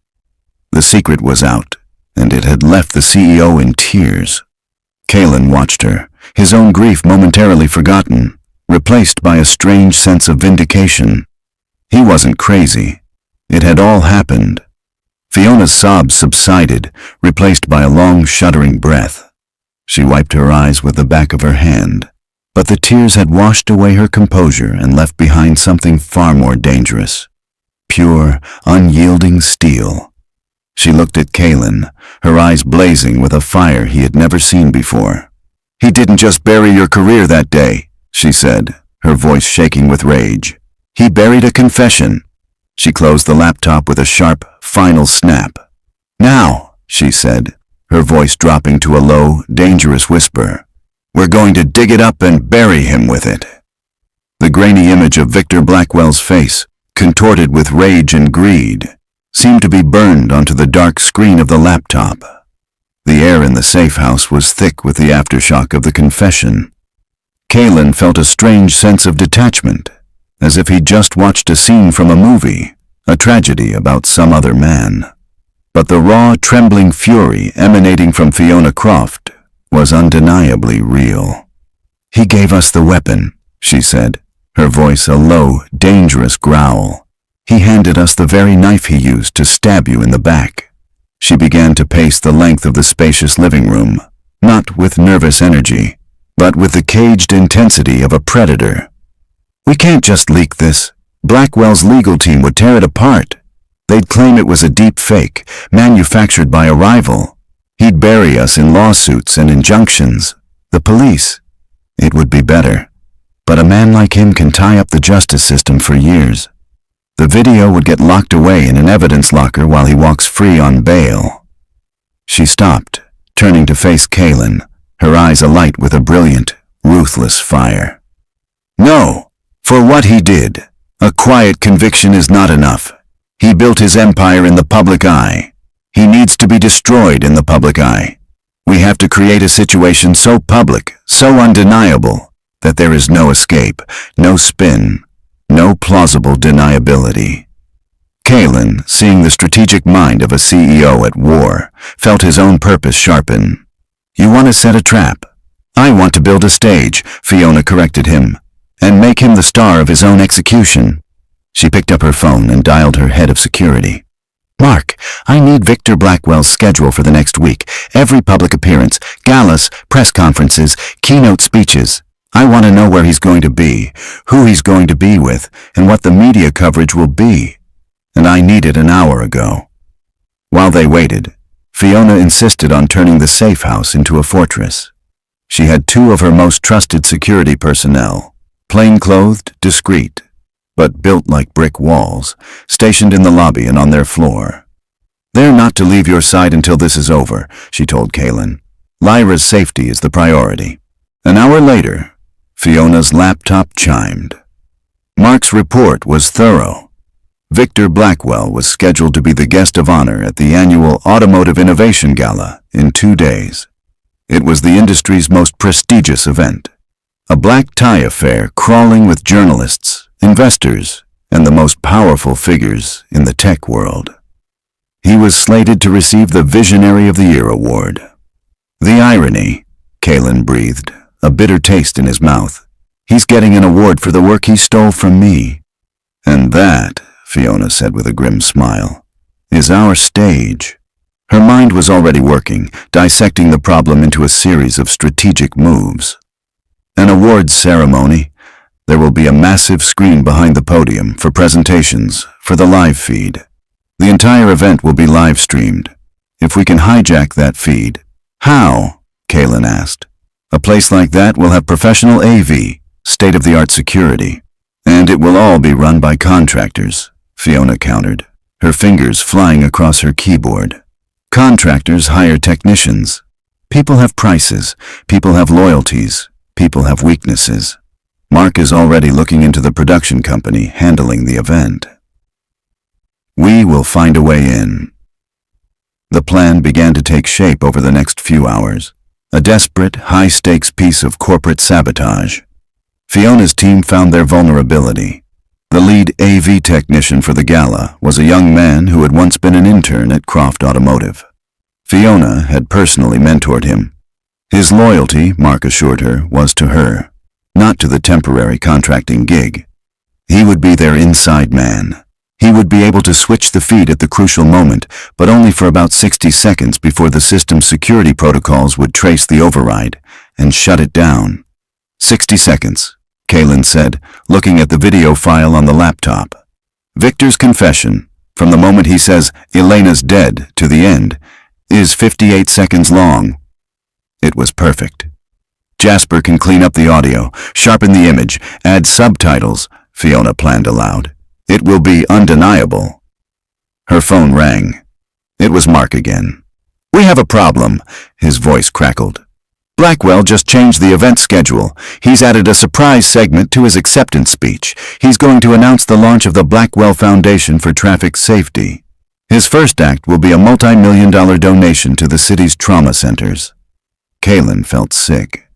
The secret was out, and it had left the CEO in tears. Kaylin watched her, his own grief momentarily forgotten, replaced by a strange sense of vindication. He wasn't crazy. It had all happened. Fiona's sobs subsided, replaced by a long, shuddering breath. She wiped her eyes with the back of her hand, but the tears had washed away her composure and left behind something far more dangerous. Pure, unyielding steel. She looked at Kaylin, her eyes blazing with a fire he had never seen before. "He didn't just bury your career that day," she said, her voice shaking with rage. "He buried a confession." She closed the laptop with a sharp, final snap. "Now," she said, her voice dropping to a low, dangerous whisper, "we're going to dig it up and bury him with it." The grainy image of Victor Blackwell's face, contorted with rage and greed, seemed to be burned onto the dark screen of the laptop. The air in the safe house was thick with the aftershock of the confession. Kaylin felt a strange sense of detachment, as if he'd just watched a scene from a movie, a tragedy about some other man. But the raw, trembling fury emanating from Fiona Croft was undeniably real. "He gave us the weapon," she said, her voice a low, dangerous growl. "He handed us the very knife he used to stab you in the back." She began to pace the length of the spacious living room, not with nervous energy, but with the caged intensity of a predator. "We can't just leak this. Blackwell's legal team would tear it apart. They'd claim it was a deep fake, manufactured by a rival. He'd bury us in lawsuits and injunctions. The police. It would be better. But a man like him can tie up the justice system for years. The video would get locked away in an evidence locker while he walks free on bail." She stopped, turning to face Kaylin, her eyes alight with a brilliant, ruthless fire. "No, for what he did, a quiet conviction is not enough. He built his empire in the public eye. He needs to be destroyed in the public eye. We have to create a situation so public, so undeniable, that there is no escape, no spin, no plausible deniability. Kalen, seeing the strategic mind of a CEO at war, felt his own purpose sharpen. You want to set a trap. I want to build a stage, Fiona corrected him, and make him the star of his own execution. She picked up her phone and dialed her head of security. Mark, I need Victor Blackwell's schedule for the next week. Every public appearance, galas, press conferences, keynote speeches. I want to know where he's going to be, who he's going to be with, and what the media coverage will be. And I need it an hour ago. While they waited, Fiona insisted on turning the safe house into a fortress. She had two of her most trusted security personnel, plain-clothed, discreet, but built like brick walls, stationed in the lobby and on their floor. They're not to leave your side until this is over, she told Kalen. Lyra's safety is the priority. An hour later, Fiona's laptop chimed. Mark's report was thorough. Victor Blackwell was scheduled to be the guest of honor at the annual Automotive Innovation Gala in 2 days. It was the industry's most prestigious event. A black tie affair crawling with journalists, investors, and the most powerful figures in the tech world. He was slated to receive the Visionary of the Year award. The irony, Kalen breathed, a bitter taste in his mouth. He's getting an award for the work he stole from me. And that, Fiona said with a grim smile, is our stage. Her mind was already working, dissecting the problem into a series of strategic moves. An awards ceremony. There will be a massive screen behind the podium for presentations, for the live feed. The entire event will be live streamed. If we can hijack that feed. How? Kalen asked. A place like that will have professional AV, state-of-the-art security. And it will all be run by contractors, Fiona countered, her fingers flying across her keyboard. Contractors hire technicians. People have prices, people have loyalties, people have weaknesses. Mark is already looking into the production company handling the event. We will find a way in. The plan began to take shape over the next few hours, a desperate, high-stakes piece of corporate sabotage. Fiona's team found their vulnerability. The lead AV technician for the gala was a young man who had once been an intern at Croft Automotive. Fiona had personally mentored him. His loyalty, Mark assured her, was to her, not to the temporary contracting gig. He would be their inside man. He would be able to switch the feed at the crucial moment, but only for about 60 seconds before the system's security protocols would trace the override and shut it down. 60 seconds, Kalen said, looking at the video file on the laptop. Victor's confession, from the moment he says, "Elena's dead," to the end, is 58 seconds long. It was perfect. Jasper can clean up the audio, sharpen the image, add subtitles, Fiona planned aloud. It will be undeniable. Her phone rang. It was Mark again. "We have a problem," his voice crackled. "Blackwell just changed the event schedule. He's added a surprise segment to his acceptance speech. He's going to announce the launch of the Blackwell Foundation for Traffic Safety. His first act will be a multi-million-dollar donation to the city's trauma centers." Kalen felt sick.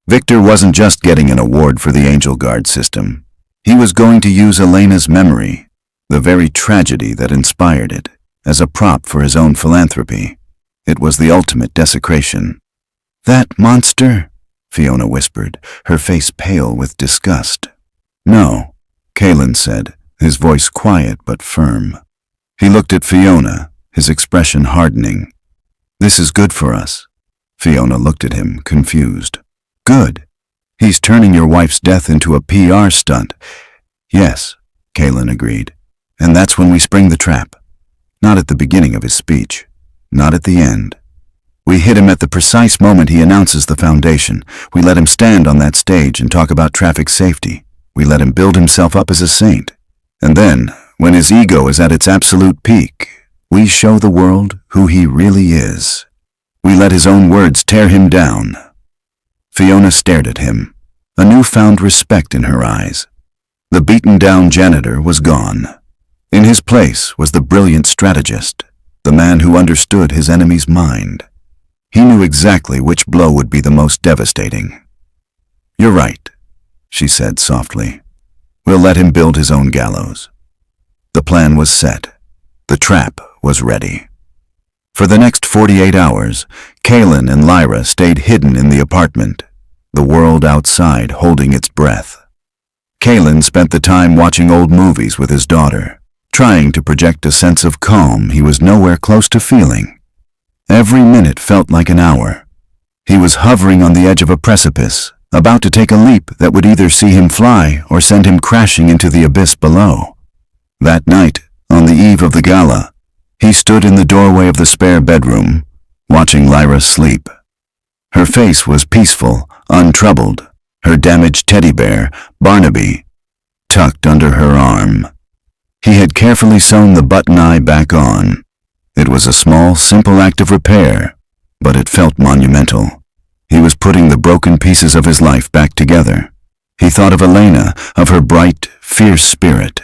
Victor wasn't just getting an award for the Angel Guard system. He was going to use Elena's memory, the very tragedy that inspired it, as a prop for his own philanthropy. It was the ultimate desecration. "That monster?" Fiona whispered, her face pale with disgust. "No," Kalen said, his voice quiet but firm. He looked at Fiona, his expression hardening. "This is good for us." Fiona looked at him, confused. "Good? He's turning your wife's death into a PR stunt." "Yes," Kalen agreed. "And that's when we spring the trap. Not at the beginning of his speech. Not at the end. We hit him at the precise moment he announces the foundation. We let him stand on that stage and talk about traffic safety. We let him build himself up as a saint. And then, when his ego is at its absolute peak, we show the world who he really is. We let his own words tear him down." Fiona stared at him, a newfound respect in her eyes. The beaten-down janitor was gone. In his place was the brilliant strategist, the man who understood his enemy's mind. He knew exactly which blow would be the most devastating. "You're right," she said softly. "We'll let him build his own gallows." The plan was set. The trap was ready. For the next 48 hours, Kaylin and Lyra stayed hidden in the apartment, the world outside holding its breath. Kaylin spent the time watching old movies with his daughter, trying to project a sense of calm he was nowhere close to feeling. Every minute felt like an hour. He was hovering on the edge of a precipice, about to take a leap that would either see him fly or send him crashing into the abyss below. That night, on the eve of the gala, he stood in the doorway of the spare bedroom, watching Lyra sleep. Her face was peaceful, untroubled, her damaged teddy bear, Barnaby, tucked under her arm. He had carefully sewn the button eye back on. It was a small, simple act of repair, but it felt monumental. He was putting the broken pieces of his life back together. He thought of Elena, of her bright, fierce spirit.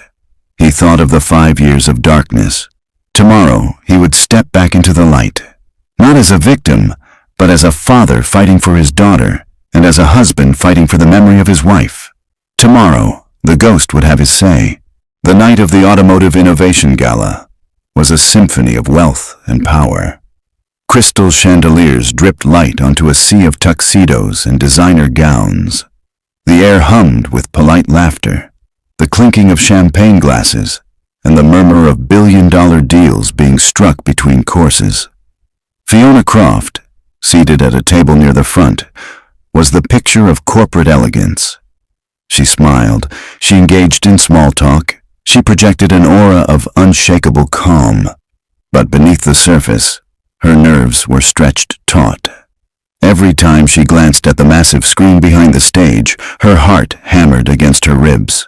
He thought of the 5 years of darkness. Tomorrow, he would step back into the light, not as a victim, but as a father fighting for his daughter, and as a husband fighting for the memory of his wife. Tomorrow, the ghost would have his say. The night of the Automotive Innovation Gala was a symphony of wealth and power. Crystal chandeliers dripped light onto a sea of tuxedos and designer gowns. The air hummed with polite laughter, the clinking of champagne glasses, and the murmur of billion-dollar deals being struck between courses. Fiona Croft, seated at a table near the front, was the picture of corporate elegance. She smiled, she engaged in small talk, she projected an aura of unshakable calm. But beneath the surface, her nerves were stretched taut. Every time she glanced at the massive screen behind the stage, her heart hammered against her ribs.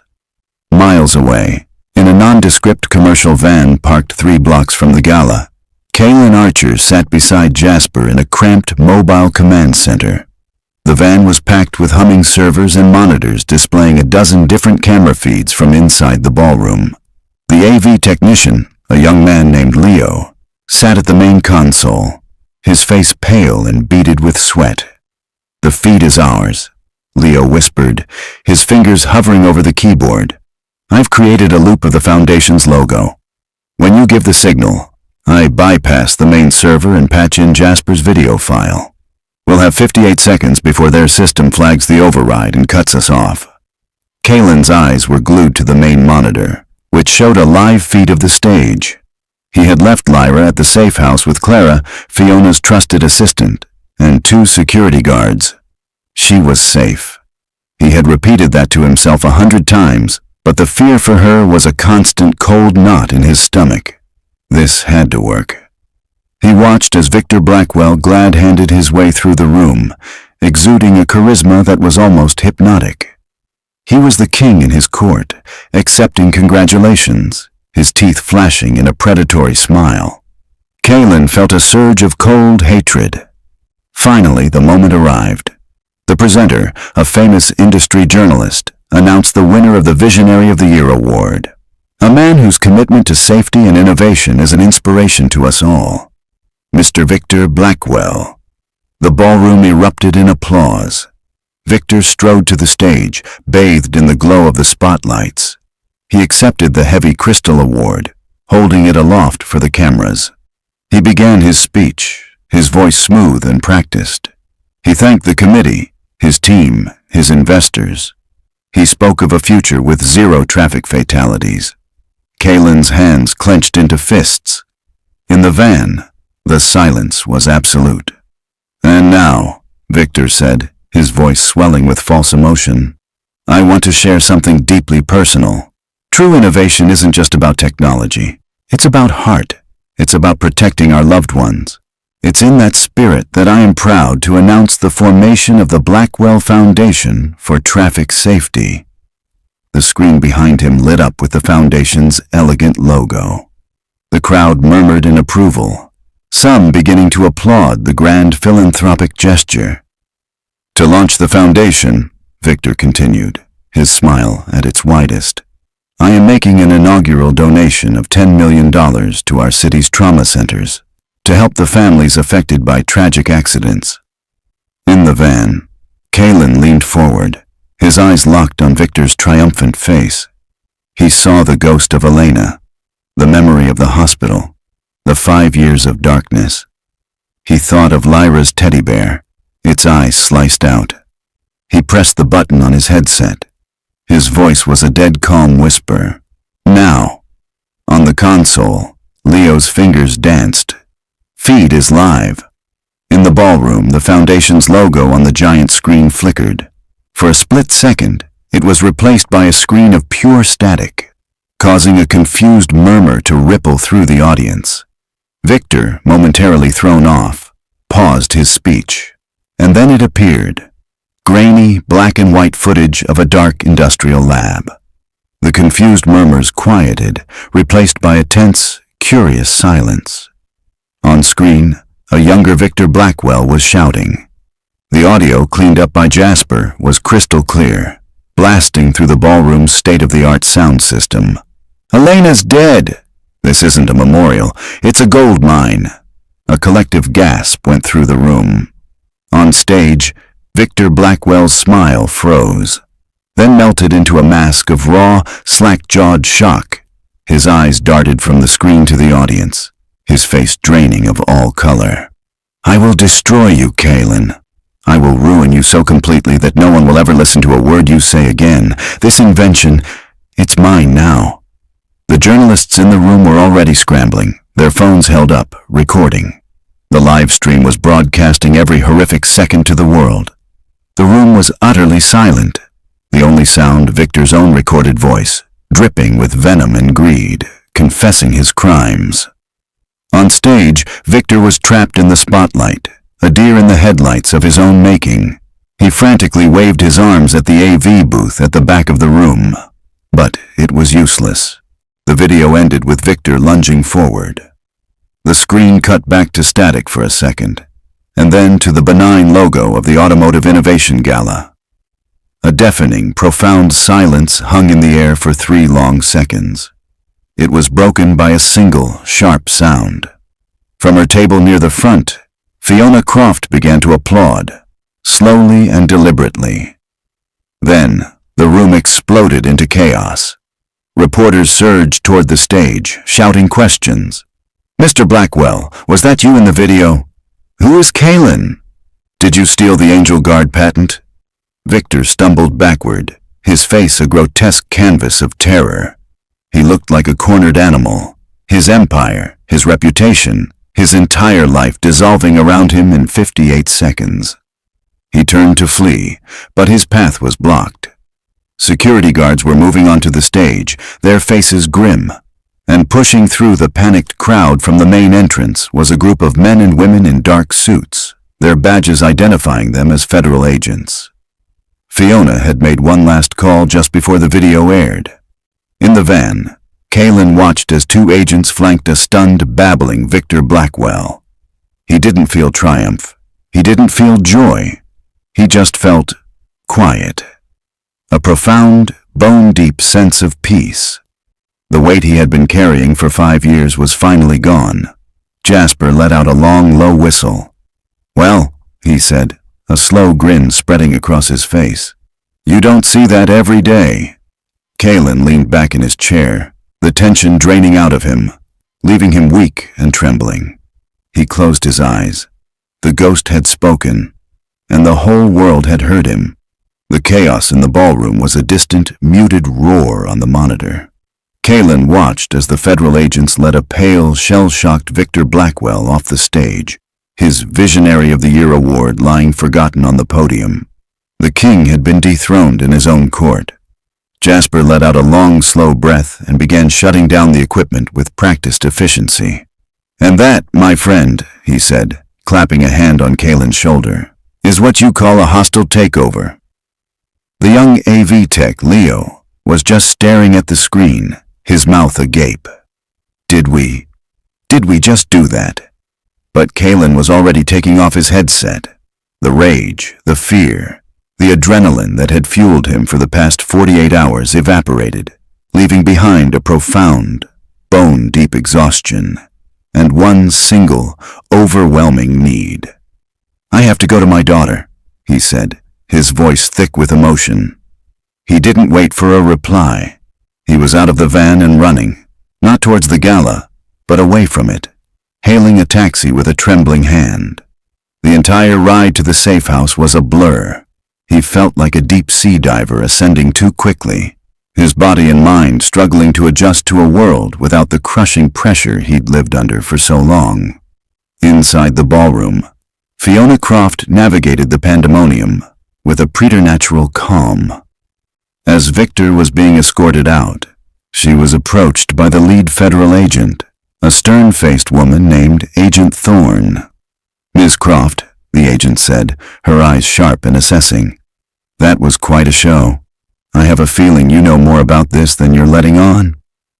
Miles away, in a nondescript commercial van parked 3 blocks from the gala, Kaylin Archer sat beside Jasper in a cramped mobile command center. The van was packed with humming servers and monitors displaying a dozen different camera feeds from inside the ballroom. The AV technician, a young man named Leo, sat at the main console, his face pale and beaded with sweat. "The feed is ours," Leo whispered, his fingers hovering over the keyboard. "I've created a loop of the Foundation's logo. When you give the signal, I bypass the main server and patch in Jasper's video file. We'll have 58 seconds before their system flags the override and cuts us off." Kaylin's eyes were glued to the main monitor, which showed a live feed of the stage. He had left Lyra at the safe house with Clara, Fiona's trusted assistant, and 2 security guards. She was safe. He had repeated that to himself 100 times, but the fear for her was a constant cold knot in his stomach. This had to work. He watched as Victor Blackwell glad-handed his way through the room, exuding a charisma that was almost hypnotic. He was the king in his court, accepting congratulations, his teeth flashing in a predatory smile. Kaylin felt a surge of cold hatred. Finally, the moment arrived. The presenter, a famous industry journalist, announced the winner of the Visionary of the Year award, a man whose commitment to safety and innovation is an inspiration to us all. Mr. Victor Blackwell. The ballroom erupted in applause. Victor strode to the stage, bathed in the glow of the spotlights. He accepted the heavy crystal award, holding it aloft for the cameras. He began his speech, his voice smooth and practiced. He thanked the committee, his team, his investors. He spoke of a future with 0 traffic fatalities. Kaylin's hands clenched into fists. In the van, the silence was absolute. "And now," Victor said, his voice swelling with false emotion, "I want to share something deeply personal. True innovation isn't just about technology. It's about heart. It's about protecting our loved ones. It's in that spirit that I am proud to announce the formation of the Blackwell Foundation for Traffic Safety." The screen behind him lit up with the Foundation's elegant logo. The crowd murmured in approval, some beginning to applaud the grand philanthropic gesture. "To launch the foundation," Victor continued, his smile at its widest, I am making an inaugural donation of $10 million to our city's trauma centers to help the families affected by tragic accidents. In the van, Kalen leaned forward, his eyes locked on Victor's triumphant face. He saw the ghost of Elena, the memory of the hospital, the 5 years of darkness. He thought of Lyra's teddy bear, its eyes sliced out. He pressed the button on his headset. His voice was a dead calm whisper. Now. On the console, Leo's fingers danced. Feed is live. In the ballroom, the Foundation's logo on the giant screen flickered. For a split second, it was replaced by a screen of pure static, causing a confused murmur to ripple through the audience. Victor, momentarily thrown off, paused his speech, and then it appeared. Grainy, black and white footage of a dark industrial lab. The confused murmurs quieted, replaced by a tense, curious silence. On screen, a younger Victor Blackwell was shouting. The audio, cleaned up by Jasper, was crystal clear, blasting through the ballroom's state-of-the-art sound system. "Elena's dead! This isn't a memorial, it's a gold mine." A collective gasp went through the room. On stage, Victor Blackwell's smile froze, then melted into a mask of raw, slack-jawed shock. His eyes darted from the screen to the audience, his face draining of all color. "I will destroy you, Kalen. I will ruin you so completely that no one will ever listen to a word you say again. This invention, it's mine now." The journalists in the room were already scrambling, their phones held up, recording. The live stream was broadcasting every horrific second to the world. The room was utterly silent, the only sound Victor's own recorded voice, dripping with venom and greed, confessing his crimes. On stage, Victor was trapped in the spotlight, a deer in the headlights of his own making. He frantically waved his arms at the AV booth at the back of the room. But it was useless. The video ended with Victor lunging forward. The screen cut back to static for a second, and then to the benign logo of the Automotive Innovation Gala. A deafening, profound silence hung in the air for 3 long seconds. It was broken by a single, sharp sound. From her table near the front, Fiona Croft began to applaud, slowly and deliberately. Then, the room exploded into chaos. Reporters surged toward the stage, shouting questions. "Mr. Blackwell, was that you in the video? Who is Kalen? Did you steal the Angel Guard patent?" Victor stumbled backward, his face a grotesque canvas of terror. He looked like a cornered animal, his empire, his reputation, his entire life dissolving around him in 58 seconds. He turned to flee, but his path was blocked. Security guards were moving onto the stage, their faces grim, and pushing through the panicked crowd from the main entrance was a group of men and women in dark suits, their badges identifying them as federal agents. Fiona had made one last call just before the video aired. In the van, Kalen watched as 2 agents flanked a stunned, babbling Victor Blackwell. He didn't feel triumph. He didn't feel joy. He just felt quiet. A profound, bone-deep sense of peace. The weight he had been carrying for 5 years was finally gone. Jasper let out a long, low whistle. "Well," he said, a slow grin spreading across his face. "You don't see that every day." Kalen leaned back in his chair, the tension draining out of him, leaving him weak and trembling. He closed his eyes. The ghost had spoken, and the whole world had heard him. The chaos in the ballroom was a distant, muted roar on the monitor. Kalen watched as the federal agents led a pale, shell-shocked Victor Blackwell off the stage, his Visionary of the Year award lying forgotten on the podium. The king had been dethroned in his own court. Jasper let out a long, slow breath and began shutting down the equipment with practiced efficiency. "And that, my friend," he said, clapping a hand on Kalen's shoulder, "is what you call a hostile takeover." The young AV tech, Leo, was just staring at the screen, his mouth agape. Did we just do that? But Kalen was already taking off his headset. The rage, the fear, the adrenaline that had fueled him for the past 48 hours evaporated. leaving behind a profound, bone-deep exhaustion, and one single, overwhelming need. "I have to go to my daughter," he said, his voice thick with emotion. He didn't wait for a reply. He was out of the van and running, not towards the gala, but away from it, hailing a taxi with a trembling hand. The entire ride to the safe house was a blur. He felt like a deep-sea diver ascending too quickly, his body and mind struggling to adjust to a world without the crushing pressure he'd lived under for so long. Inside the ballroom, Fiona Croft navigated the pandemonium with a preternatural calm. As Victor was being escorted out, she was approached by the lead federal agent, a stern-faced woman named Agent Thorne. "Ms. Croft," the agent said, her eyes sharp and assessing. "That was quite a show. I have a feeling you know more about this than you're letting on."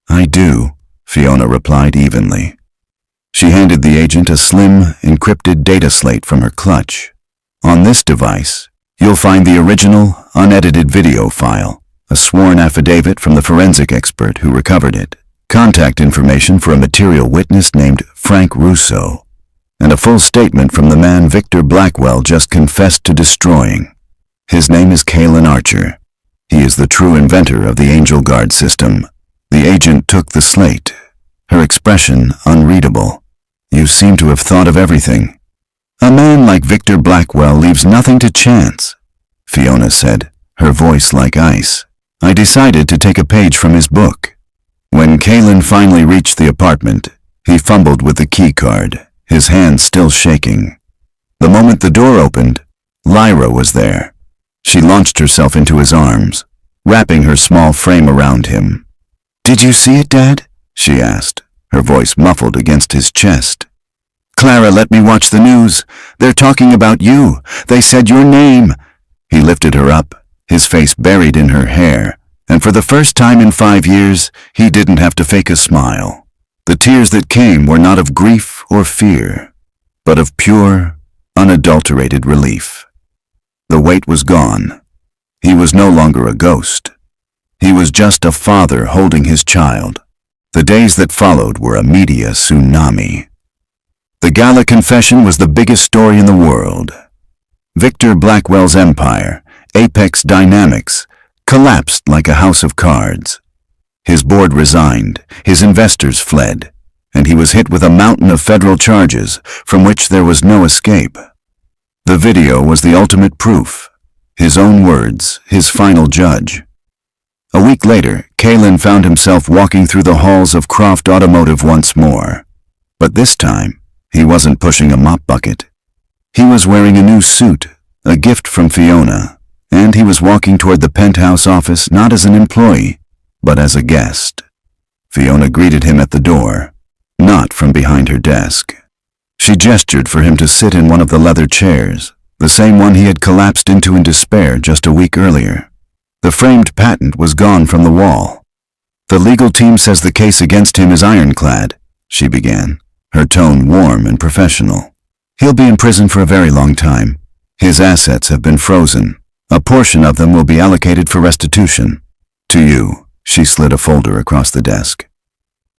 "I do," Fiona replied evenly. She handed the agent a slim, encrypted data slate from her clutch. "On this device, you'll find the original, unedited video file, a sworn affidavit from the forensic expert who recovered it, contact information for a material witness named Frank Russo, and a full statement from the man Victor Blackwell just confessed to destroying. His name is Kalen Archer. He is the true inventor of the Angel Guard system." The agent took the slate, her expression unreadable. "You seem to have thought of everything." "A man like Victor Blackwell leaves nothing to chance," Fiona said, her voice like ice. "I decided to take a page from his book." When Kalen finally reached the apartment, he fumbled with the key card, his hand still shaking. The moment the door opened, Lyra was there. She launched herself into his arms, wrapping her small frame around him. "Did you see it, Dad?" she asked, her voice muffled against his chest. "Clara let me watch the news. They're talking about you. They said your name." He lifted her up, his face buried in her hair, and for the first time in 5 years, he didn't have to fake a smile. The tears that came were not of grief or fear, but of pure, unadulterated relief. The weight was gone. He was no longer a ghost. He was just a father holding his child. The days that followed were a media tsunami. The gala confession was the biggest story in the world. Victor Blackwell's empire, Apex Dynamics, collapsed like a house of cards. His board resigned, his investors fled, and he was hit with a mountain of federal charges from which there was no escape. The video was the ultimate proof, his own words, his final judge. A week later, Kalen found himself walking through the halls of Croft Automotive once more. But this time, he wasn't pushing a mop bucket. He was wearing a new suit, a gift from Fiona, and he was walking toward the penthouse office not as an employee, but as a guest. Fiona greeted him at the door, not from behind her desk. She gestured for him to sit in one of the leather chairs, the same one he had collapsed into in despair just a week earlier. The framed patent was gone from the wall. "The legal team says the case against him is ironclad," she began, her tone warm and professional. "He'll be in prison for a very long time. His assets have been frozen. A portion of them will be allocated for restitution. To you," she slid a folder across the desk.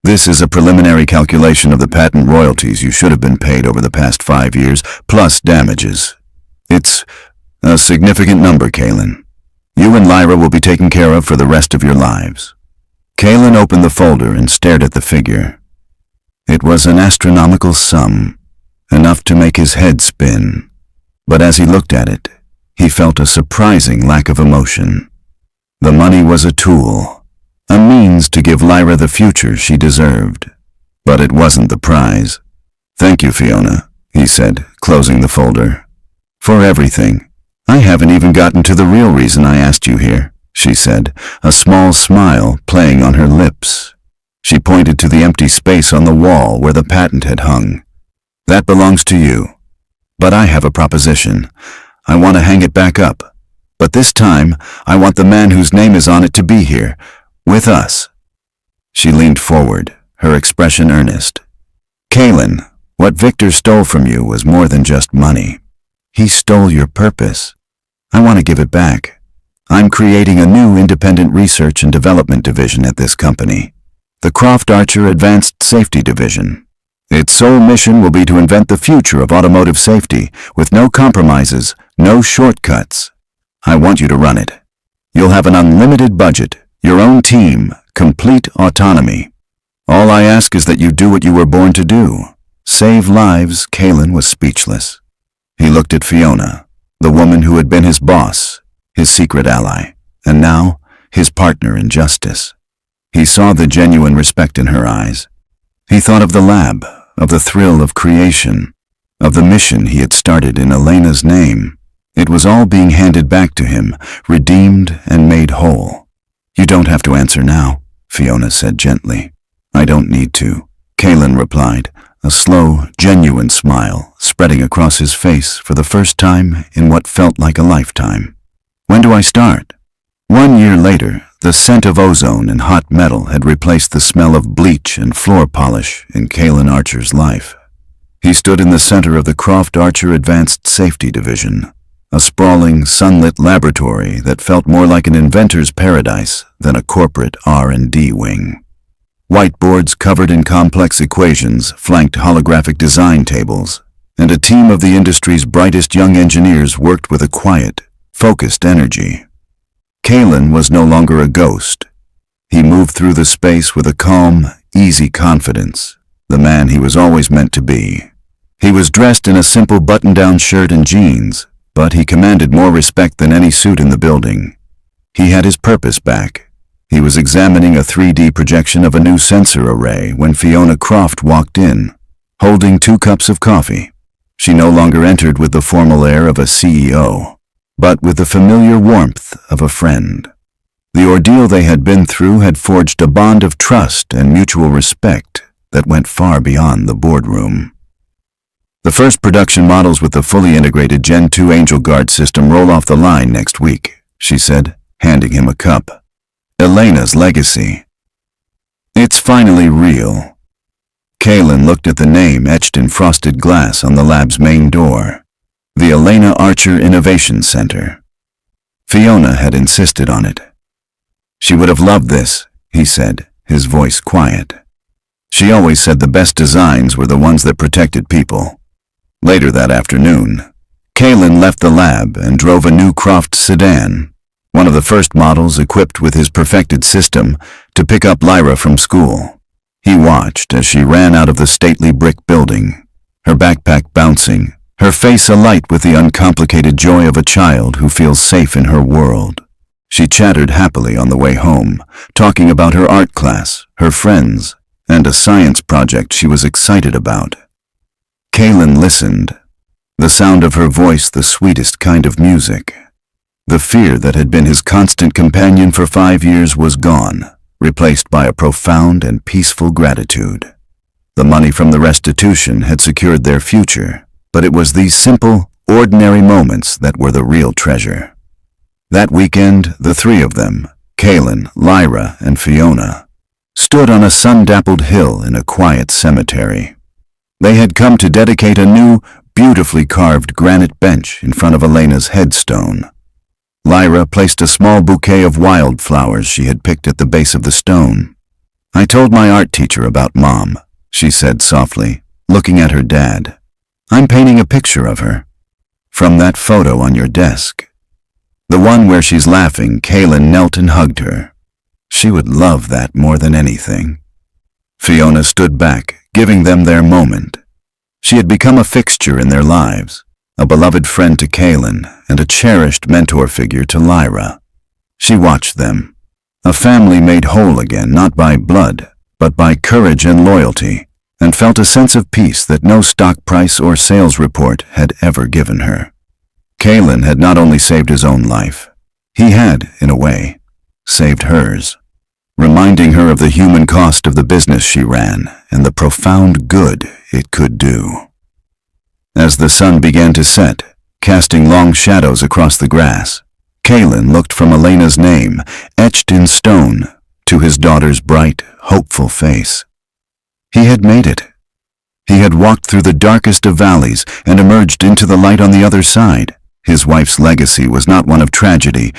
"This is a preliminary calculation of the patent royalties you should have been paid over the past 5 years, plus damages. It's a significant number, Kalen. You and Lyra will be taken care of for the rest of your lives." Kalen opened the folder and stared at the figure. It was an astronomical sum, enough to make his head spin. But as he looked at it, he felt a surprising lack of emotion. The money was a tool, a means to give Lyra the future she deserved. But it wasn't the prize. "Thank you, Fiona," he said, closing the folder. "For everything. I haven't even gotten to the real reason I asked you here," she said, a small smile playing on her lips. She pointed to the empty space on the wall where the patent had hung. "That belongs to you. But I have a proposition. I want to hang it back up. But this time, I want the man whose name is on it to be here, with us." She leaned forward, her expression earnest. "Kalen, what Victor stole from you was more than just money. He stole your purpose. I want to give it back. I'm creating a new independent research and development division at this company, the Croft Archer Advanced Safety Division. Its sole mission will be to invent the future of automotive safety with no compromises, no shortcuts. I want you to run it. You'll have an unlimited budget, your own team, complete autonomy. All I ask is that you do what you were born to do. Save lives. Kalen was speechless. He looked at Fiona, the woman who had been his boss, his secret ally, and now his partner in justice. He saw the genuine respect in her eyes. He thought of the lab, of the thrill of creation, of the mission he had started in Elena's name. It was all being handed back to him, redeemed and made whole. You don't have to answer now, Fiona said gently. I don't need to, Kalen replied, a slow, genuine smile spreading across his face for the first time in what felt like a lifetime. When do I start? 1 year later, the scent of ozone and hot metal had replaced the smell of bleach and floor polish in Kalen Archer's life. He stood in the center of the Croft Archer Advanced Safety Division, a sprawling, sunlit laboratory that felt more like an inventor's paradise than a corporate R&D wing. Whiteboards covered in complex equations flanked holographic design tables, and a team of the industry's brightest young engineers worked with a quiet, focused energy. Kalen was no longer a ghost. He moved through the space with a calm, easy confidence, the man he was always meant to be. He was dressed in a simple button-down shirt and jeans, but he commanded more respect than any suit in the building. He had his purpose back. He was examining a 3D projection of a new sensor array when Fiona Croft walked in, holding 2 cups of coffee. She no longer entered with the formal air of a CEO, but with the familiar warmth of a friend. The ordeal they had been through had forged a bond of trust and mutual respect that went far beyond the boardroom. The first production models with the fully integrated Gen 2 Angel Guard system roll off the line next week, she said, handing him a cup. Elena's legacy. It's finally real. Kalen looked at the name etched in frosted glass on the lab's main door. The Elena Archer Innovation Center. Fiona had insisted on it. She would have loved this, he said, his voice quiet. She always said the best designs were the ones that protected people. Later that afternoon, Kalen left the lab and drove a new Croft sedan, one of the first models equipped with his perfected system, to pick up Lyra from school. He watched as she ran out of the stately brick building, her backpack bouncing, her face alight with the uncomplicated joy of a child who feels safe in her world. She chattered happily on the way home, talking about her art class, her friends, and a science project she was excited about. Kalen listened, the sound of her voice the sweetest kind of music. The fear that had been his constant companion for 5 years was gone, replaced by a profound and peaceful gratitude. The money from the restitution had secured their future, but it was these simple, ordinary moments that were the real treasure. That weekend, the 3 of them, Kalen, Lyra, and Fiona, stood on a sun-dappled hill in a quiet cemetery. They had come to dedicate a new, beautifully carved granite bench in front of Elena's headstone. Lyra placed a small bouquet of wildflowers she had picked at the base of the stone. I told my art teacher about Mom, she said softly, looking at her dad. I'm painting a picture of her. From that photo on your desk. The one where she's laughing, Kalen knelt and hugged her. She would love that more than anything. Fiona stood back, giving them their moment. She had become a fixture in their lives, a beloved friend to Kalen and a cherished mentor figure to Lyra. She watched them, a family made whole again not by blood, but by courage and loyalty, and felt a sense of peace that no stock price or sales report had ever given her. Kalen had not only saved his own life, he had, in a way, saved hers, reminding her of the human cost of the business she ran and the profound good it could do. As the sun began to set, casting long shadows across the grass, Kalen looked from Elena's name, etched in stone, to his daughter's bright, hopeful face. He had made it. He had walked through the darkest of valleys and emerged into the light on the other side. His wife's legacy was not one of tragedy,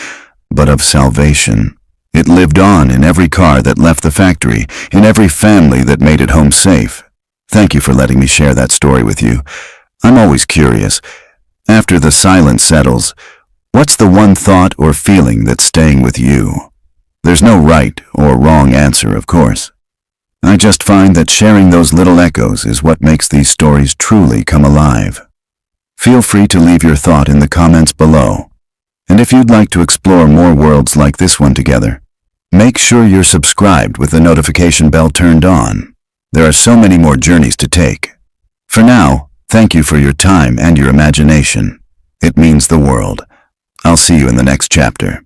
but of salvation. It lived on in every car that left the factory, in every family that made it home safe. Thank you for letting me share that story with you. I'm always curious. After the silence settles, what's the one thought or feeling that's staying with you? There's no right or wrong answer, of course. I just find that sharing those little echoes is what makes these stories truly come alive. Feel free to leave your thought in the comments below. And if you'd like to explore more worlds like this one together, make sure you're subscribed with the notification bell turned on. There are so many more journeys to take. For now, thank you for your time and your imagination. It means the world. I'll see you in the next chapter.